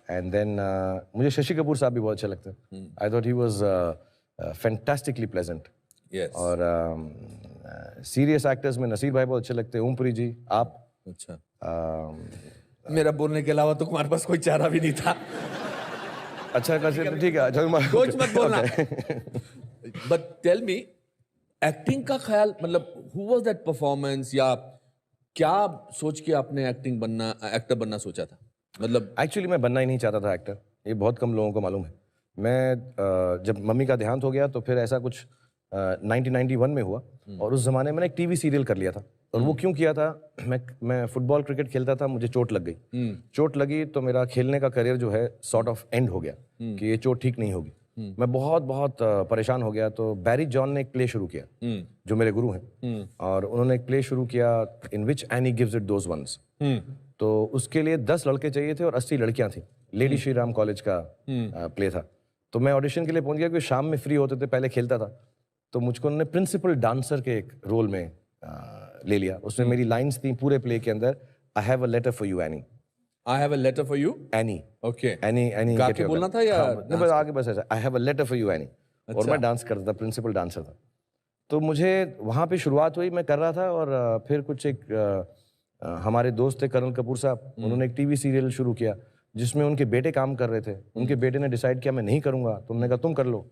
एंड देन मुझे शशि कपूर साहब भी बहुत अच्छे लगते हैं। I thought he was fantastically pleasant. और सीरियस एक्टर्स में नसीर भाई बहुत अच्छे लगते हैं, ओमपुरी जी, आप। अच्छा। मेरा बोलने के अलावा तो तुम्हारे पास कोई चारा भी नहीं था। अच्छा, ठीक है, सोच मत बोलना। बट टेल मी, एक्टिंग का ख्याल, मतलब हु वाज दैट परफॉर्मेंस, या क्या सोच के आपने एक्टर बनना सोचा था? मतलब एक्चुअली मैं बनना ही नहीं चाहता था एक्टर। ये बहुत कम लोगों को मालूम है। मैं जब मम्मी का देहांत हो गया तो फिर ऐसा कुछ 1991 में हुआ, और उस जमाने में एक टीवी सीरियल कर लिया था। और वो क्यों किया था, मैं फुटबॉल क्रिकेट खेलता था, मुझे चोट लग गई। चोट लगी तो मेरा खेलने का करियर जो है सॉर्ट ऑफ एंड हो गया कि ये चोट ठीक नहीं होगी। मैं बहुत बहुत परेशान हो गया। तो बैरी जॉन ने एक प्ले शुरू किया, जो मेरे गुरु हैं, और उन्होंने एक प्ले शुरू किया, in which Annie gives it those ones. तो उसके लिए 10 लड़के चाहिए थे और 80 लड़कियां थी। लेडी श्री राम कॉलेज का प्ले था। तो मैं ऑडिशन के लिए पहुंच गया, क्योंकि शाम में फ्री होते थे, पहले खेलता था। तो मुझको उन्होंने प्रिंसिपल डांसर के एक रोल में ले लिया। उसमें मेरी लाइंस थी पूरे प्ले के अंदर, I have a letter for you Annie. I have a letter for you Annie. Okay. Annie गा के बोलना था या नहीं, बस आगे बस ऐसा, I have a letter for you any. और मैं डांस करता था, प्रिंसिपल डांसर था। तो मुझे वहाँ पे शुरुआत हुई, मैं कर रहा था और फिर कुछ एक हमारे दोस्त थे कर्नल कपूर साहब, उन्होंने एक टीवी सीरियल शुरू किया जिसमें उनके बेटे काम कर रहे थे। उनके बेटे ने डिसाइड किया मैं नहीं करूँगा, तो उन्होंने कहा तुम कर लो,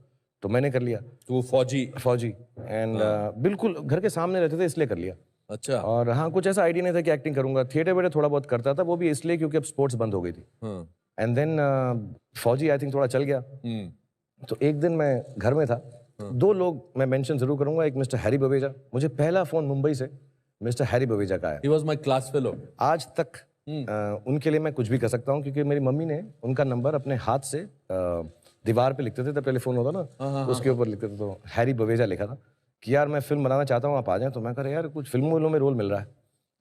तो मैंने कर लिया। तो वो फौजी एंड बिल्कुल घर के सामने रहते थे इसलिए कर लिया। अच्छा। और हाँ, कुछ ऐसा आइडिया नहीं था कि एक्टिंग करूंगा। थिएटर वेटर थोड़ा बहुत करता था, वो भी इसलिए क्योंकि अब स्पोर्ट्स बंद हो गई थी। एंड देन फौजी आई थिंक थोड़ा चल गया। तो एक दिन मैं घर में था, दो लोग मैं मेंशन जरूर करूंगा। एक मिस्टर हैरी बवेजा, मुझे पहला फोन मुंबई से मिस्टर हैरी बवेजा का आया। He was my class fellow. आज तक उनके लिए मैं कुछ भी कर सकता हूँ, क्योंकि मेरी मम्मी ने उनका नंबर अपने हाथ से दीवार पे लिखते थे, तब टेलीफोन होता ना, तो उसके ऊपर लिखते थे। तो हैरी बवेजा लिखा था कि यार मैं फिल्म बनाना चाहता हूँ, आप आ जाएं। तो मैं कह रहा यार कुछ फिल्मों में रोल मिल रहा है,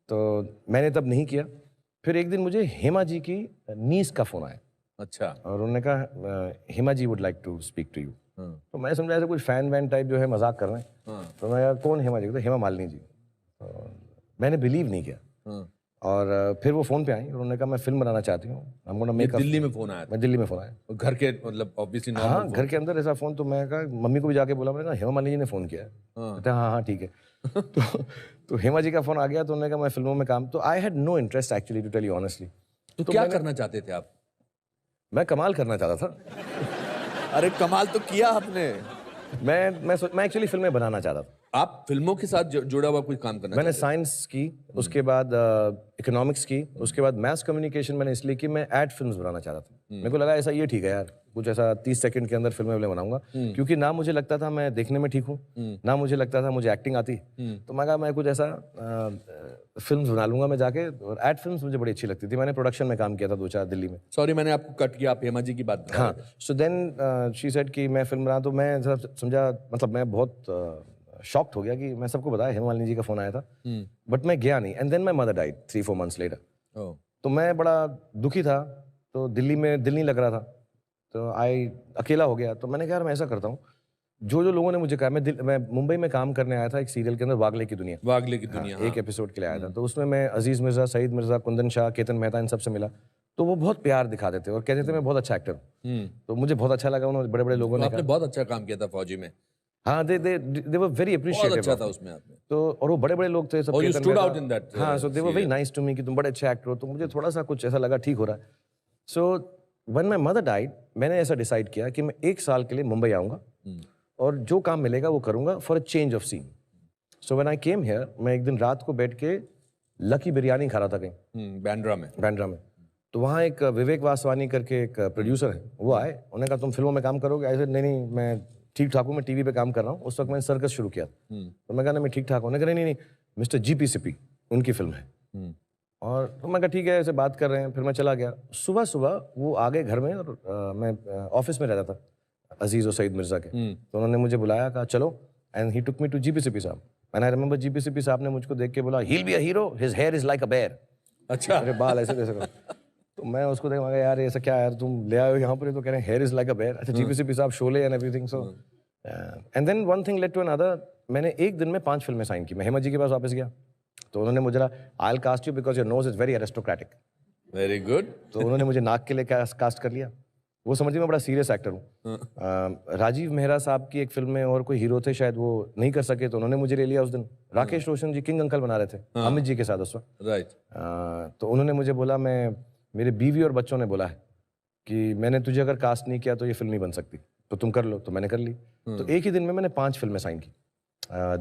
तो मैंने तब नहीं किया। फिर एक दिन मुझे हेमा जी की नीस का फोन आया। अच्छा। और उन्होंने कहा Hema ji would like to speak to you. तो मैं समझा ऐसे कुछ फैन वैन टाइप जो है मजाक कर रहे हैं। तो मैं यार कौन हेमा जी? तो हेमा मालिनी जी। तो मैंने बिलीव नहीं किया। और फिर वो फोन पे आई और उन्होंने कहा मैं फिल्म बनाना चाहती हूँ, हम गोना मेक। दिल्ली में फोन आया था? मैं दिल्ली में फोन आया, घर के मतलब ऑब्वियसली हाँ नॉर्मल घर के अंदर ऐसा फोन। तो मैं कहा मम्मी को भी जाके बोला, मैंने कहा हेमा मालिनी जी ने फोन किया है। कहते हैं हाँ हाँ ठीक है। तो हेमा जी का फोन आ गया, तो उन्होंने कहा मैं फिल्मों में काम। तो I had no interest actually, to tell you honestly. तो क्या करना चाहते थे आप? मैं कमाल करना चाहता था। अरे कमाल तो किया आपने। मैं एक्चुअली फिल्में बनाना चाहता था। आप फिल्मों के साथ जुड़ा हुआ कोई काम करना मैंने चाहते साइंस की, उसके बाद इकोनॉमिक्स की, उसके बाद मैथ्स कम्युनिकेशन मैंने इसलिए कि मैं एड फिल्म्स बनाना चाहता था। मेरे को लगा ऐसा ये ठीक है यार, कुछ ऐसा 30 सेकंड के अंदर फिल्में बनाऊंगा, क्योंकि ना मुझे लगता था मैं देखने में ठीक हूँ, ना मुझे लगता था मुझे एक्टिंग आती। तो मैं कहा मैं कुछ ऐसा फिल्म्स बना लूंगा मैं जाके। और एड फिल्म्स मुझे बड़ी अच्छी लगती थी। मैंने प्रोडक्शन में काम किया था 2-4 दिल्ली में। सॉरी मैंने आपको कट किया, आप हेमा जी की बात बता रहे हाँ, थे। सो देन शी सेड कि मैं फिल्म बना। तो मैं समझा, मतलब मैं बहुत शॉक्ड हो गया कि मैं सबको बताया हेमा मालिनी जी का फोन आया था, बट मैं गया नहीं। And then my mother died 3-4 months later. तो मैं बड़ा दुखी था, तो दिल्ली में दिल नहीं लग रहा था, तो अकेला हो गया। तो मैंने कहा यार मैं ऐसा करता हूँ, जो जो लोगों ने मुझे कहा, मैं मुंबई में काम करने आया था एक सीरियल के अंदर, वागले की दुनिया। वागले की दुनिया, एक एपिसोड के लिए आया था। तो उसमें मैं अजीज मिर्जा, सईद मिर्जा, कुंदन शाह, केतन मेहता, इन सबसे मिला। तो वो बहुत प्यार दिखाते थे और कहते थे मैं बहुत अच्छा एक्टर हूँ। तो मुझे बहुत अच्छा लगा, उन्होंने बड़े बड़े लोगों ने आपने बहुत अच्छा काम किया था फौजी में। हाँ, they were very बहुत appreciative अच्छा of था me। उसमें आपने। तो और वो बड़े बड़े लोग थे सब। और you Ketan stood Mehta. out in that, हाँ, so they were very nice to me कि तुम बड़े अच्छे एक्टर हो। तो मुझे थोड़ा सा कुछ ऐसा लगा ठीक हो रहा है। So when my mother died, मैंने ऐसा डिसाइड किया कि मैं 1 साल के लिए मुंबई आऊँगा और जो काम मिलेगा वो करूँगा for a change of scene. So when I came here, मैं एक दिन रात को बैठ के लकी बिरयानी खा रहा था कहीं बांद्रा में। तो वहाँ एक विवेक वासवानी करके एक प्रोड्यूसर है, वो आए। उन्होंने कहा तुम फिल्मों में काम करोगे? ऐसे नहीं, मैं ठीक ठाक हूँ, मैं टीवी पे काम कर रहा हूँ। उस वक्त मैंने सर्कस शुरू किया। तो मैं कहा मैं ठीक ठाक हूँ। उन्होंने कहा नहीं, मिस्टर जीपी सिपी उनकी फिल्म है। और तो मैं कहा ठीक है, ऐसे बात कर रहे हैं। फिर मैं चला गया। सुबह सुबह वो आ गए घर में और मैं ऑफिस में रहता था अजीज और सईद मिर्जा के। तो उन्होंने मुझे बुलाया, कहा चलो, and he took me to G P Sippy sahab. And I remember G P Sippy sahab ने मुझको देख के बोला he be a hero, his hair is like a bear. अच्छा। मेरे बाल ऐसे कैसे करो? तो मैं उसको देख मैं यार ऐसा क्या यार तुम ले आए हो यहाँ पर? तो कह रहे हैं hair is like a bear. अच्छा, जीपी सिपी साहब, Sholay and everything. So and then one thing led to another. मैंने एक दिन में 5 फिल्में साइन की। मैं हेमा जी के पास वापस गया, तो उन्होंने मुझे I will cast you because your nose is very aristocratic. Very good. तो उन्होंने मुझे नाक के लिए कास्ट कर लिया। वो समझिए मैं बड़ा सीरियस एक्टर हूँ। राजीव मेहरा साहब की एक फिल्म में और कोई हीरो थे शायद, वो नहीं कर सके, तो उन्होंने मुझे ले लिया उस दिन। राकेश रोशन जी किंग अंकल बना रहे थे अमित जी के साथ उस वक्त। राइट। तो उन्होंने मुझे बोला, मेरे बीवी और बच्चों ने बोला है कि मैंने तुझे अगर कास्ट नहीं किया तो ये फिल्म नहीं बन सकती, तो तुम कर लो। तो मैंने कर ली। तो एक ही दिन में मैंने 5 फिल्में साइन की।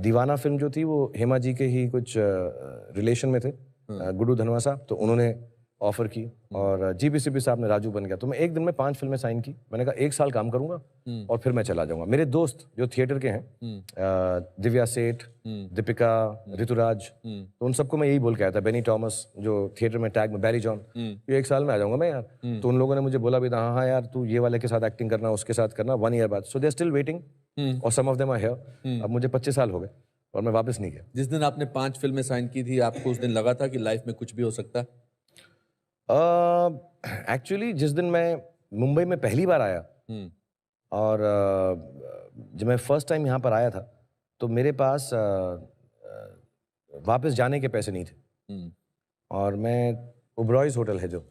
दीवाना फिल्म जो थी वो हेमा जी के ही कुछ रिलेशन में थे, गुड्डू धनवा साहब, तो उन्होंने ऑफर की। और जीपीसीपी साहब ने राजू बन गया। तो मैं एक दिन में 5 फिल्में साइन की। मैंने कहा 1 साल काम करूंगा और फिर मैं चला जाऊंगा। मेरे दोस्त जो थिएटर के हैं, दिव्या सेठ, दीपिका, ऋतुराज, तो उन सबको मैं यही बोल के आया था, बेनी थॉमस जो थिएटर में टैग में, बैरी जॉन, ये 1 साल में आ जाऊंगा मैं यार। तो उन लोगों ने मुझे बोला भी था हाँ यार तू ये वाले के साथ एक्टिंग करना, उसके साथ करना, 1 ईयर बाद। सो दे आर स्टिल वेटिंग और सम ऑफ देम आर हियर। अब मुझे 25 साल हो गए और मैं वापस नहीं गया। जिस दिन आपने 5 फिल्में साइन की थी, आपको उस दिन लगा था कि लाइफ में कुछ भी हो सकता है? एक्चुअली जिस दिन मैं मुंबई में पहली बार आया और जब मैं फर्स्ट टाइम यहाँ पर आया था, तो मेरे पास वापस जाने के पैसे नहीं थे। और मैं ओबरॉयज होटल है जो,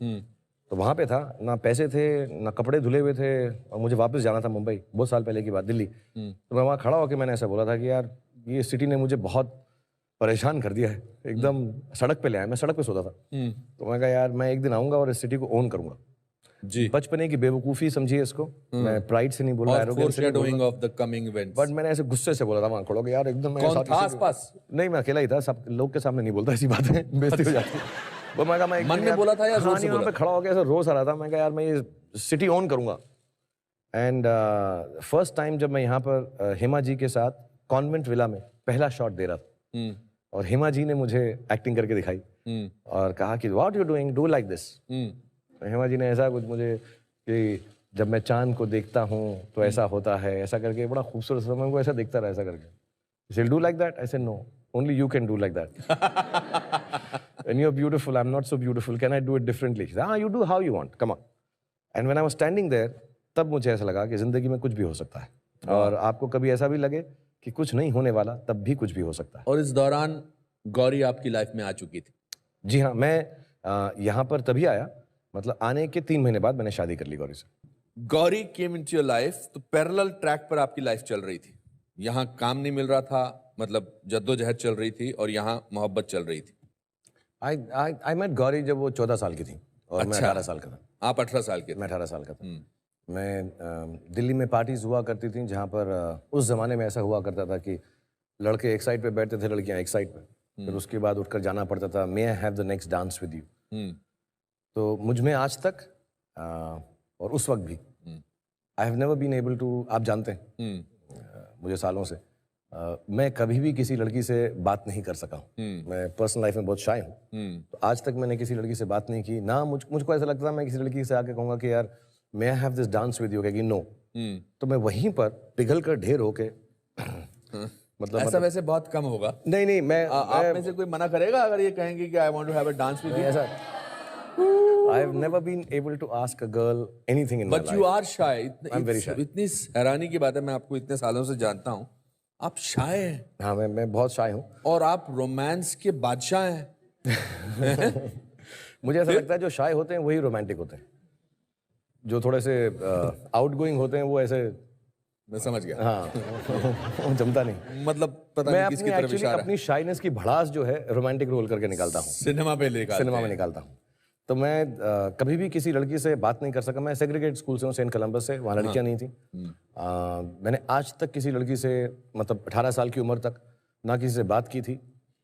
तो वहाँ पे था, ना पैसे थे ना कपड़े धुले हुए थे, और मुझे वापस जाना था मुंबई, बहुत साल पहले की बात, दिल्ली। तो मैं वहाँ खड़ा होकर मैंने ऐसा बोला था कि यार ये सिटी ने मुझे बहुत परेशान कर दिया है, एकदम सड़क पे ले आया, मैं सड़क पे सोता था। तो मैं कहा यार मैं एक दिन आऊँगा और इस सिटी को ओन करूँगा। जी। बचपने की बेवकूफ़ी समझिए इसको, मैं प्राइड से नहीं बोल रहा, और arrogance से नहीं बोल foreshadowing रहा, of the coming events. But मैंने ऐसे गुस्से से बोला था वहाँ खड़ो के यार एकदम मेरे कौन साथ था इसी- आसपास? नहीं, मैं अकेला ही था, सब लोग के सामने नहीं बोलता ऐसी बातें, बेइज्जती हो जाती है। वो मैं कहा मैं एक मन दिन में यार- बोला था या जोर हाँ, से नहीं, वहाँ बोला पे खड़ा हो गया ऐसा रोज आ रहा था, मैं कहा यार मैं ये सिटी ऑन करूंगा। एंड फर्स्ट टाइम जब मैं यहाँ पर हेमा जी के साथ कॉन्वेंट विला में पहला शॉट दे रहा था, और हेमा जी ने मुझे एक्टिंग करके दिखाई और कहा कि what you doing, do like this. Hema ji ने ऐसा कुछ मुझे कि जब मैं चांद को देखता हूँ तो ऐसा होता है, ऐसा करके बड़ा खूबसूरत सा, मैं उनको ऐसा देखता रहा, ऐसा करके, she'll do like that? I said no, only you can do like that. And you're beautiful, I'm not so beautiful, can I do it differently? She said, you do how you want, come on. And when I was standing there, तब मुझे ऐसा लगा कि जिंदगी में कुछ भी हो सकता है, और आपको कभी ऐसा भी लगे कि कुछ नहीं होने वाला, तब भी कुछ भी हो सकता है। और इस दौरान गौरी आपकी लाइफ में आ चुकी थी? जी हाँ, मैं यहाँ पर तभी आया, मतलब आने के 3 महीने बाद मैंने शादी कर ली गौरी से। Gauri came into your life, तो पैरेलल ट्रैक पर आपकी लाइफ चल रही थी। यहाँ काम नहीं मिल रहा था, मतलब जद्दोजहद चल रही थी, और यहाँ मोहब्बत चल रही थी। आई मेट गौरी जब वो 14 साल की थी और मैं 18 साल का था। आप 18 साल के थे। मैं 18 साल का था। मैं दिल्ली में पार्टीज हुआ करती थी जहाँ पर उस ज़माने में ऐसा हुआ करता था कि लड़के एक साइड पे बैठते थे, लड़कियाँ एक साइड पे, फिर उसके बाद उठकर जाना पड़ता था, may I have the next dance with you. तो मुझ में आज तक और उस वक्त भी I have never been able to, आप जानते हैं मुझे सालों से, मैं कभी भी किसी लड़की से बात नहीं कर सका हूँ। मैं पर्सनल लाइफ में बहुत शाय हूँ, तो आज तक मैंने किसी लड़की से बात नहीं की ना। मुझको ऐसा लगता था मैं किसी लड़की से आके कहूँगा कि यार may I have this dance with you, कहेगी नो, तो मैं वहीं पर पिघल कर ढेर होके मतलब ऐसा वैसे बहुत कम होगा। नहीं मैं आप में से कोई मना करेगा अगर ये कहेंगे कि I want to have a dance with you? ऐसा I have never been able to ask a girl anything in my but life. You are shy. I'm very shy. इतनी हैरानी की बात है, मैं आपको इतने सालों से जानता हूँ, आप शाय हैं हाँ, मैं बहुत शाय हूँ। और आप रोमांस के बादशाह हैं। मुझे ऐसा लगता है जो शाय होते हैं वही रोमांटिक होते हैं, जो थोड़े से आउटगोइंग होते हैं वो ऐसे, मैं समझ गया। हाँ वो जमता नहीं। मतलब पता मैं नहीं किसकी अपनी तरफ एक्चुअली इशारा है। अपनी शाइनेस की भड़ास जो है रोमांटिक रोल करके निकालता हूँ, सिनेमा पे लेकर सिनेमा में निकालता हूँ। तो मैं कभी भी किसी लड़की से बात नहीं कर सका। मैं सेग्रीगेट स्कूल से हूँ, सेंट कोलंबस से, वहाँ लड़कियाँ नहीं थी। मैंने आज तक किसी लड़की से, मतलब 18 साल की उम्र तक, ना किसी से बात की थी।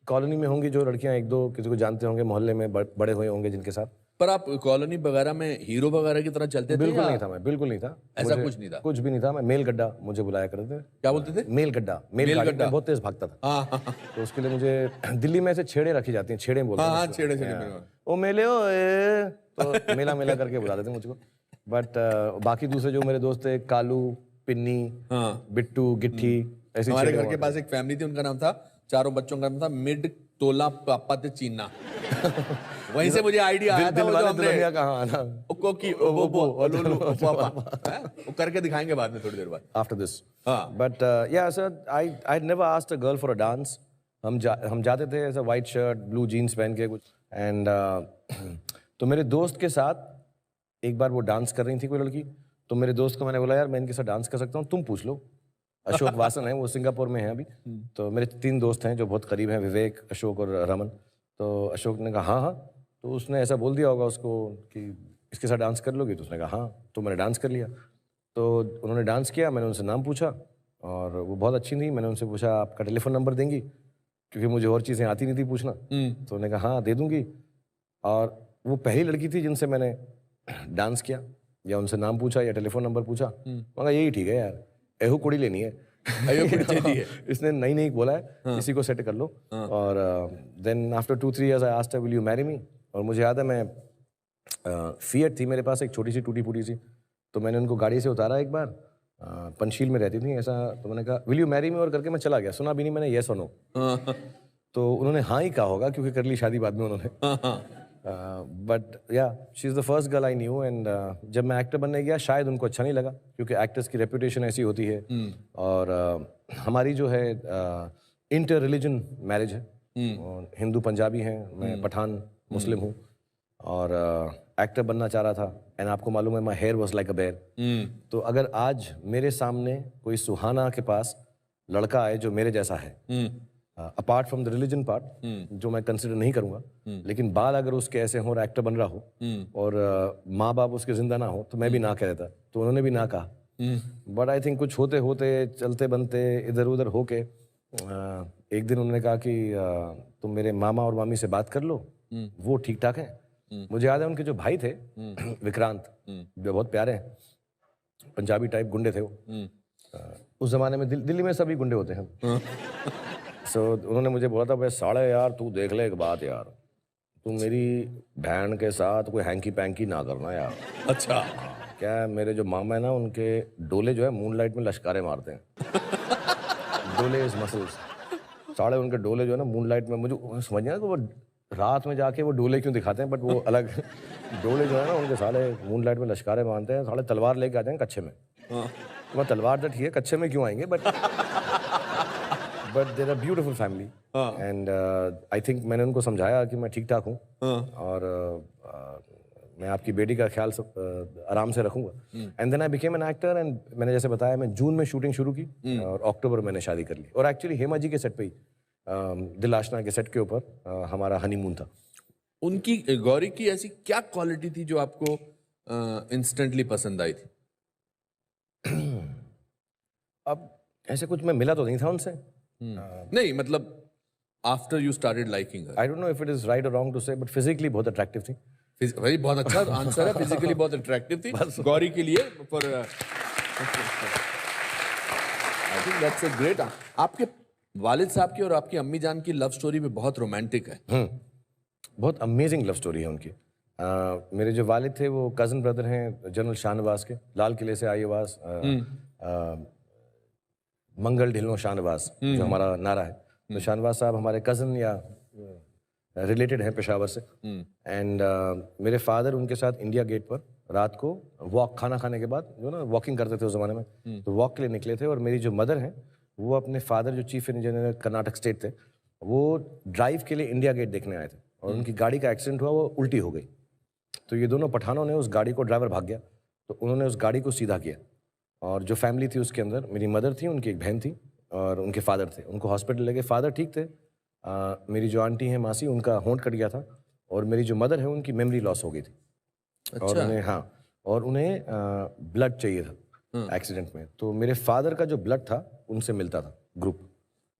कॉलोनी में होंगी जो लड़कियाँ, एक दो किसी को जानते होंगे, मोहल्ले में बड़े हुए होंगे जिनके साथ। पर आप कॉलोनी वगैरह में हीरो वगैरह की तरह चलते थे? बिल्कुल या नहीं था मैं, बिल्कुल नहीं था। ऐसा कुछ नहीं था? कुछ भी नहीं था। मैं मेल गड्ढा मुझे बुलाया करते थे। क्या बोलते थे? मेल गड्ढा, मेल गड्ढा, बहुत तेज भागता था। हाँ तो उसके लिए मुझे दिल्ली में ऐसे छेड़े रखी जाती हैं, छेड़े बोलते हैं हाँ, उसको। छेड़े ओ मेले ओ ए, तो मेला मेला करके बुलाते थे मुझको। बट बाकी दूसरे जो मेरे दोस्त थे, कालू, पिन्नी, बिट्टू, गिट्ठी, ऐसी हमारे छेड़े घर के पास एक फैमिली थी, उनका नाम था, चारों बच्चों का नाम था मिड तोला पापा ते चीना। वहीं से मुझे आइडिया आया था। वो जो हमने दुल्हनिया कहाँ आना कोकी ओबो लोलो पापा, हैं? वो करके दिखाएंगे बाद में, थोड़ी देर बाद। after this. हाँ। But yeah, sir, I'd never asked a girl for a dance. हम जाते थे ऐसा वाइट शर्ट, ब्लू जीन्स पहन के कुछ, एंड तो मेरे दोस्त के साथ एक बार वो डांस कर रही थी कोई लड़की, तो मेरे दोस्त को मैंने बोला यार मैं इनके साथ डांस कर सकता हूँ, तुम पूछ लो। अशोक वासन है, वो सिंगापुर में है अभी। तो मेरे 3 दोस्त हैं जो बहुत करीब हैं, विवेक, अशोक और रमन। तो अशोक ने कहा हाँ हाँ, तो उसने ऐसा बोल दिया होगा उसको कि इसके साथ डांस कर लोगी, तो उसने कहा हाँ, तो मैंने डांस कर लिया। तो उन्होंने डांस किया, मैंने उनसे नाम पूछा और वो बहुत अच्छी थी। मैंने उनसे पूछा आपका टेलीफोन नंबर देंगी, क्योंकि मुझे और चीज़ें आती नहीं थी पूछना। तो उन्होंने कहा हाँ दे दूंगी। और वो पहली लड़की थी जिनसे मैंने डांस किया या उनसे नाम पूछा या टेलीफोन नंबर पूछा। मगर यही ठीक है यार, एहू कुड़ी लेनी है, इसने नहीं नहीं बोला है, इसी को सेट कर लो। और then after 2-3 years I asked her will you marry me. और मुझे याद है मैं फिएट थी मेरे पास, एक छोटी सी टूटी फूटी सी, तो मैंने उनको गाड़ी से उतारा एक बार, पंचशील में रहती थी ऐसा, तो मैंने कहा विल यू मैरी मी और करके मैं चला गया। सुना भी नहीं मैंने येस और नो। तो उन्होंने हाँ ही कहा होगा क्योंकि कर ली शादी बाद में उन्होंने। बट या she is the first girl I knew. And जब मैं एक्टर बनने गया शायद उनको अच्छा नहीं लगा, क्योंकि एक्टर्स की रेपुटेशन ऐसी होती है। और हमारी जो है इंटर रिलीजन मैरिज है, और हिंदू पंजाबी हैं, मैं पठान मुस्लिम हूँ। और एक्टर बनना चाह रहा था। एंड आपको मालूम है my hair was like a bear. तो अगर आज मेरे सामने कोई सुहाना के पास लड़का आए जो मेरे जैसा है, apart from the religion part, जो मैं कंसिडर नहीं करूंगा, लेकिन बाल अगर उसके ऐसे हों और एक्टर बन रहा हो और माँ बाप उसके जिंदा ना हो, तो मैं भी ना कह देता। तो उन्होंने भी ना कहा। बट आई थिंक कुछ होते होते चलते बनते इधर उधर होके एक दिन उन्होंने कहा कि तुम मेरे मामा और मामी से बात कर लो, वो ठीक ठाक हैं। मुझे याद है उनके जो भाई थे विक्रांत, जो बहुत प्यारे हैं, पंजाबी टाइप गुंडे थे वो। उस जमाने में दिल्ली में सभी गुंडे होते हैं। सो उन्होंने मुझे बोला था, भाई साले यार तू देख ले एक बात यार, तू मेरी बहन के साथ कोई हैंकी पैंकी ना करना यार। अच्छा। क्या है, मेरे जो मामा है ना, उनके डोले जो है मूनलाइट में लश्कारे मारते हैं। डोले इज मसल्स। साले उनके डोले जो है ना मूनलाइट में, मुझे समझ नहीं आया कि वो रात में जाके वो डोले क्यों दिखाते हैं, बट वो अलग डोले जो है ना उनके साले मूनलाइट में लश्कारे मारते हैं। साले तलवार लेके आ जाएंगे कच्छे में। तो तलवार तो ठीक है, कच्छे में क्यों आएंगे, but there are beautiful family. And I think मैंने उनको समझाया कि मैं ठीक ठाक हूँ और मैं आपकी बेटी का ख्याल आराम से रखूंगा। And then I became an actor. And मैंने जैसे बताया, मैं जून में शूटिंग शुरू की और अक्टूबर में मैंने शादी कर ली। और एक्चुअली हेमा जी के सेट पे ही, दिल आशना के सेट के ऊपर हमारा हनीमून था। उनकी, गौरी की ऐसी क्या क्वालिटी थी जो आपको इंस्टेंटली पसंद आई थी? अब ऐसे कुछ मैं मिला तो नहीं था उनसे। नहीं मतलब after you started liking her. I don't know if it is right और रॉन्ग टू से, बट फिजिकली बहुत अट्रैक्टिव थी। भाई बहुत अच्छा आंसर है, फिजिकली बहुत अट्रैक्टिव थी गौरी के लिए। For I think that's a great. आपके वालिद साहब की और आपकी अम्मी जान की लव स्टोरी भी बहुत रोमांटिक है। बहुत अमेजिंग लव स्टोरी है उनकी। मेरे जो वालिद थे वो कज़न ब्रदर हैं जनरल शाहनवाज के, लाल किले से आई आवाज, मंगल ढिलो शाहनवाज जो हमारा नारा है। तो शाहनवाज साहब हमारे कज़न या रिलेटेड हैं पेशावर से। एंड मेरे फादर उनके साथ इंडिया गेट पर रात को वॉक, खाना खाने के बाद जो ना वॉकिंग करते थे उस ज़माने में, तो वॉक के लिए निकले थे। और मेरी जो मदर हैं वो अपने फादर जो चीफ इंजीनियर कर्नाटक स्टेट थे, वो ड्राइव के लिए इंडिया गेट देखने आए थे और उनकी गाड़ी का एक्सीडेंट हुआ, वो उल्टी हो गई। तो ये दोनों पठानों ने उस गाड़ी को, ड्राइवर भाग गया तो उन्होंने उस गाड़ी को सीधा किया। और जो फैमिली थी उसके अंदर मेरी मदर थी, उनकी एक बहन थी और उनके फादर थे। उनको हॉस्पिटल ले गए, फादर ठीक थे। मेरी जो आंटी हैं मासी, उनका होंठ कट गया था। और मेरी जो मदर है उनकी मेमोरी लॉस हो गई थी। अच्छा। और उन्हें, हाँ, और उन्हें ब्लड चाहिए था एक्सीडेंट में। तो मेरे फादर का जो ब्लड था उनसे मिलता था ग्रुप।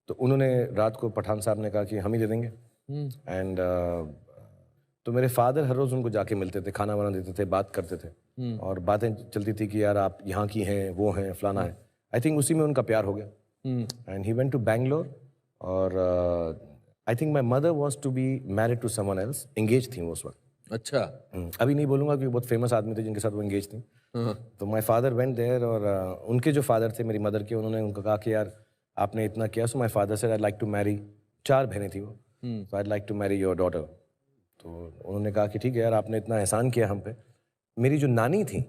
तो उन्होंने रात को पठान साहब ने कहा कि हम ही दे देंगे। एंड तो मेरे फादर हर रोज़ उनको जाके मिलते थे, खाना वाना देते थे, बात करते थे और बातें चलती थी कि यार आप यहाँ की हैं, वो हैं, फलाना है। आई थिंक उसी में उनका प्यार हो गया। And he went to Bangalore. और I think my mother was to be married to someone else, engage थी वो उस वक्त। अच्छा। अभी नहीं बोलूँगा क्योंकि बहुत फेमस आदमी थे जिनके साथ वो एंगेज थी। तो माई फादर वेंट देयर। और उनके जो फादर थे मेरी मदर के, उन्होंने उनको कहा कि यार आपने इतना किया। सो माई फादर से आई लाइक टू मैरी, 4 बहनें थी वो, तो I like to marry your daughter. तो उन्होंने कहा कि ठीक है यार, आपने इतना एहसान किया हम पे। मेरी जो नानी थी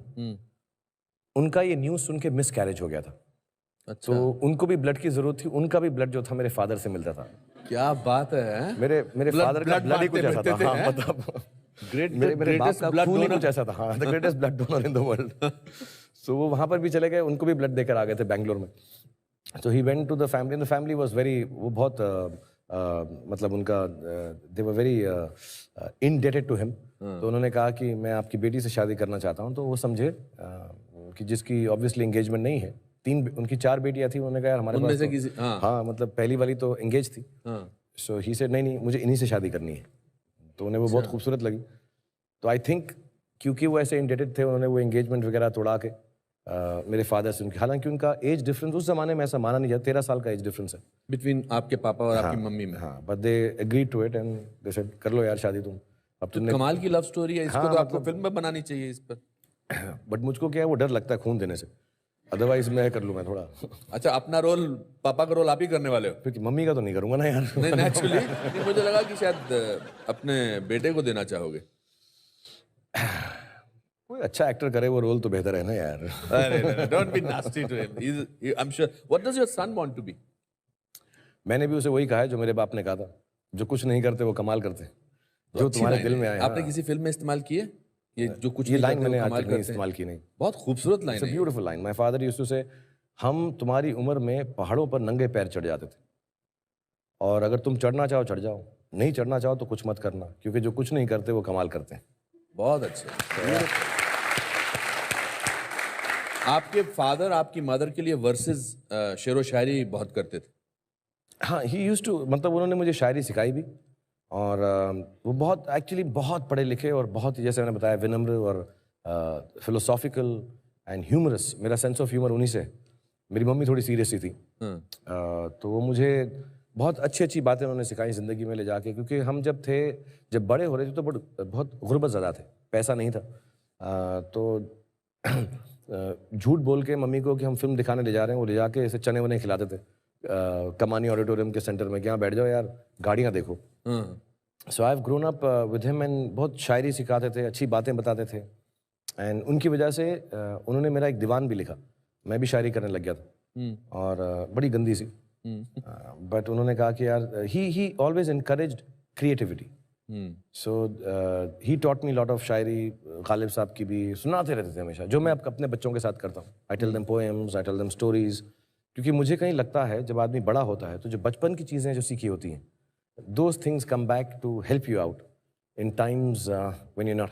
उनका ये न्यूज़ सुन के मिस कैरेज हो गया था। अच्छा। तो उनको भी ब्लड की जरूरत थी। उनका भी ब्लड जो था मेरे फादर से मिलता था। क्या बात है। मेरे फादर का ब्लड ही कुछ ऐसा था। हाँ, हैं? मतलब ग्रेट, मेरे बाप का ब्लड खून ही कुछ ऐसा था। हाँ, the greatest blood donor in the world. So वो वहाँ पर भी चले गए, उनको भी ब्लड देकर आ गए थे बैंगलोर में। तो he went to the family and the family was very, वो बहुत मतलब उनका, they were very indebted to him. तो उन्होंने कहा कि मैं आपकी बेटी से शादी करना चाहता हूँ। तो वो समझे कि जिसकी ऑब्वियसली एंगेजमेंट नहीं है, उनकी 4 बेटियां थी। उन्होंने कहा यार हमारे उनमें पास से तो, किसी, हाँ। हाँ मतलब पहली वाली तो एंगेज थी। सो ही सेड नहीं मुझे इन्हीं से शादी करनी है। तो उन्हें वो बहुत खूबसूरत लगी। तो आई थिंक क्योंकि वो ऐसे इंडेटेड थे, उन्होंने वो एंगेजमेंट वगैरह तोड़ा के मेरे फादर से उनकी, हालांकि उनका एज डिफरेंस उस जमाने में ऐसा माना नहीं जाता, 13 साल का एज डिफरेंस है बिटवीन आपके पापा और आपकी मम्मी में। हाँ, but they agreed to it and they said कर लो यार शादी तुम। अब तुमने, कमाल की लव स्टोरी है, इसको हाँ, तो आपको फिल्म में बनानी चाहिए इस पर। बट मुझको क्या है, वो डर लगता है खून देने से, अदरवाइज मैं कर लूँ मैं थोड़ा। अच्छा, अपना रोल, पापा का रोल आप ही करने वाले हो? क्योंकि मम्मी का तो नहीं करूंगा ना यार। नहीं, नेचुरली मुझे लगा कि शायद अपने बेटे को देना चाहोगे। कोई अच्छा एक्टर करे वो रोल तो बेहतर है ना यार। अरे don't be nasty to him, I am sure. What does your son want to be? मैंने भी उसे वही कहा है जो मेरे बाप ने कहा था, जो कुछ नहीं करते वो कमाल करते। तो जो अच्छी तुम्हारे लाइन दिल है। में आए, आपने हाँ। किसी फिल्म में इस्तेमाल की है ये जो कुछ ये भी लाइन करते हो, मैंने आज कमाल तक नहीं करते हैं? इस्तेमाल की, नहीं। बहुत खूबसूरत लाइन इट्स अ है ये। Beautiful line. My father used to say, हम तुम्हारी उम्र में पहाड़ों पर नंगे पैर चढ़ जाते थे, और अगर तुम चढ़ना चाहो चढ़ जाओ, नहीं चढ़ना चाहो तो कुछ मत करना, क्योंकि जो कुछ नहीं करते वो कमाल करते हैं। बहुत अच्छे। आपके फादर आपकी मदर के लिए वर्सेस शेर व शायरी बहुत करते थे। हाँ, ही यूज्ड टू, मतलब उन्होंने मुझे शायरी सिखाई भी, और वो बहुत एक्चुअली बहुत पढ़े लिखे और बहुत ही, जैसे मैंने बताया, विनम्र और फिलोसॉफिकल एंड ह्यूमरस। मेरा सेंस ऑफ ह्यूमर उन्हीं से है। मेरी मम्मी थोड़ी सीरियस ही थी, तो वो मुझे बहुत अच्छी अच्छी बातें उन्होंने सिखाई ज़िंदगी में ले जाके, क्योंकि हम जब बड़े हो रहे थे तो बहुत गुर्बत ज़्यादा थे, पैसा नहीं था। तो झूठ बोल के मम्मी को कि हम फिल्म दिखाने ले जा रहे हैं, वो ले जाके ऐसे चने वने खिलाते थे कमानी ऑडिटोरियम के सेंटर में, कि यहाँ बैठ जाओ यार, गाड़ियाँ देखो। So I have grown up with him, and बहुत शायरी सिखाते थे, अच्छी बातें बताते थे, एंड उनकी वजह से उन्होंने मेरा एक दीवान भी लिखा। मैं भी शायरी करने लग गया था, और बड़ी गंदी सी, बट उन्होंने कहा कि यार, he always encouraged creativity, so he taught me lot of shayari. Ghalib sahab की भी सुनाते रहते थे हमेशा, जो मैं अपने बच्चों के साथ करता हूँ। I tell them poems, I tell them stories, क्योंकि मुझे कहीं लगता है जब आदमी बड़ा होता है तो जो बचपन की चीज़ें जो सीखी होती हैं, those things come back to help you out in times when you're not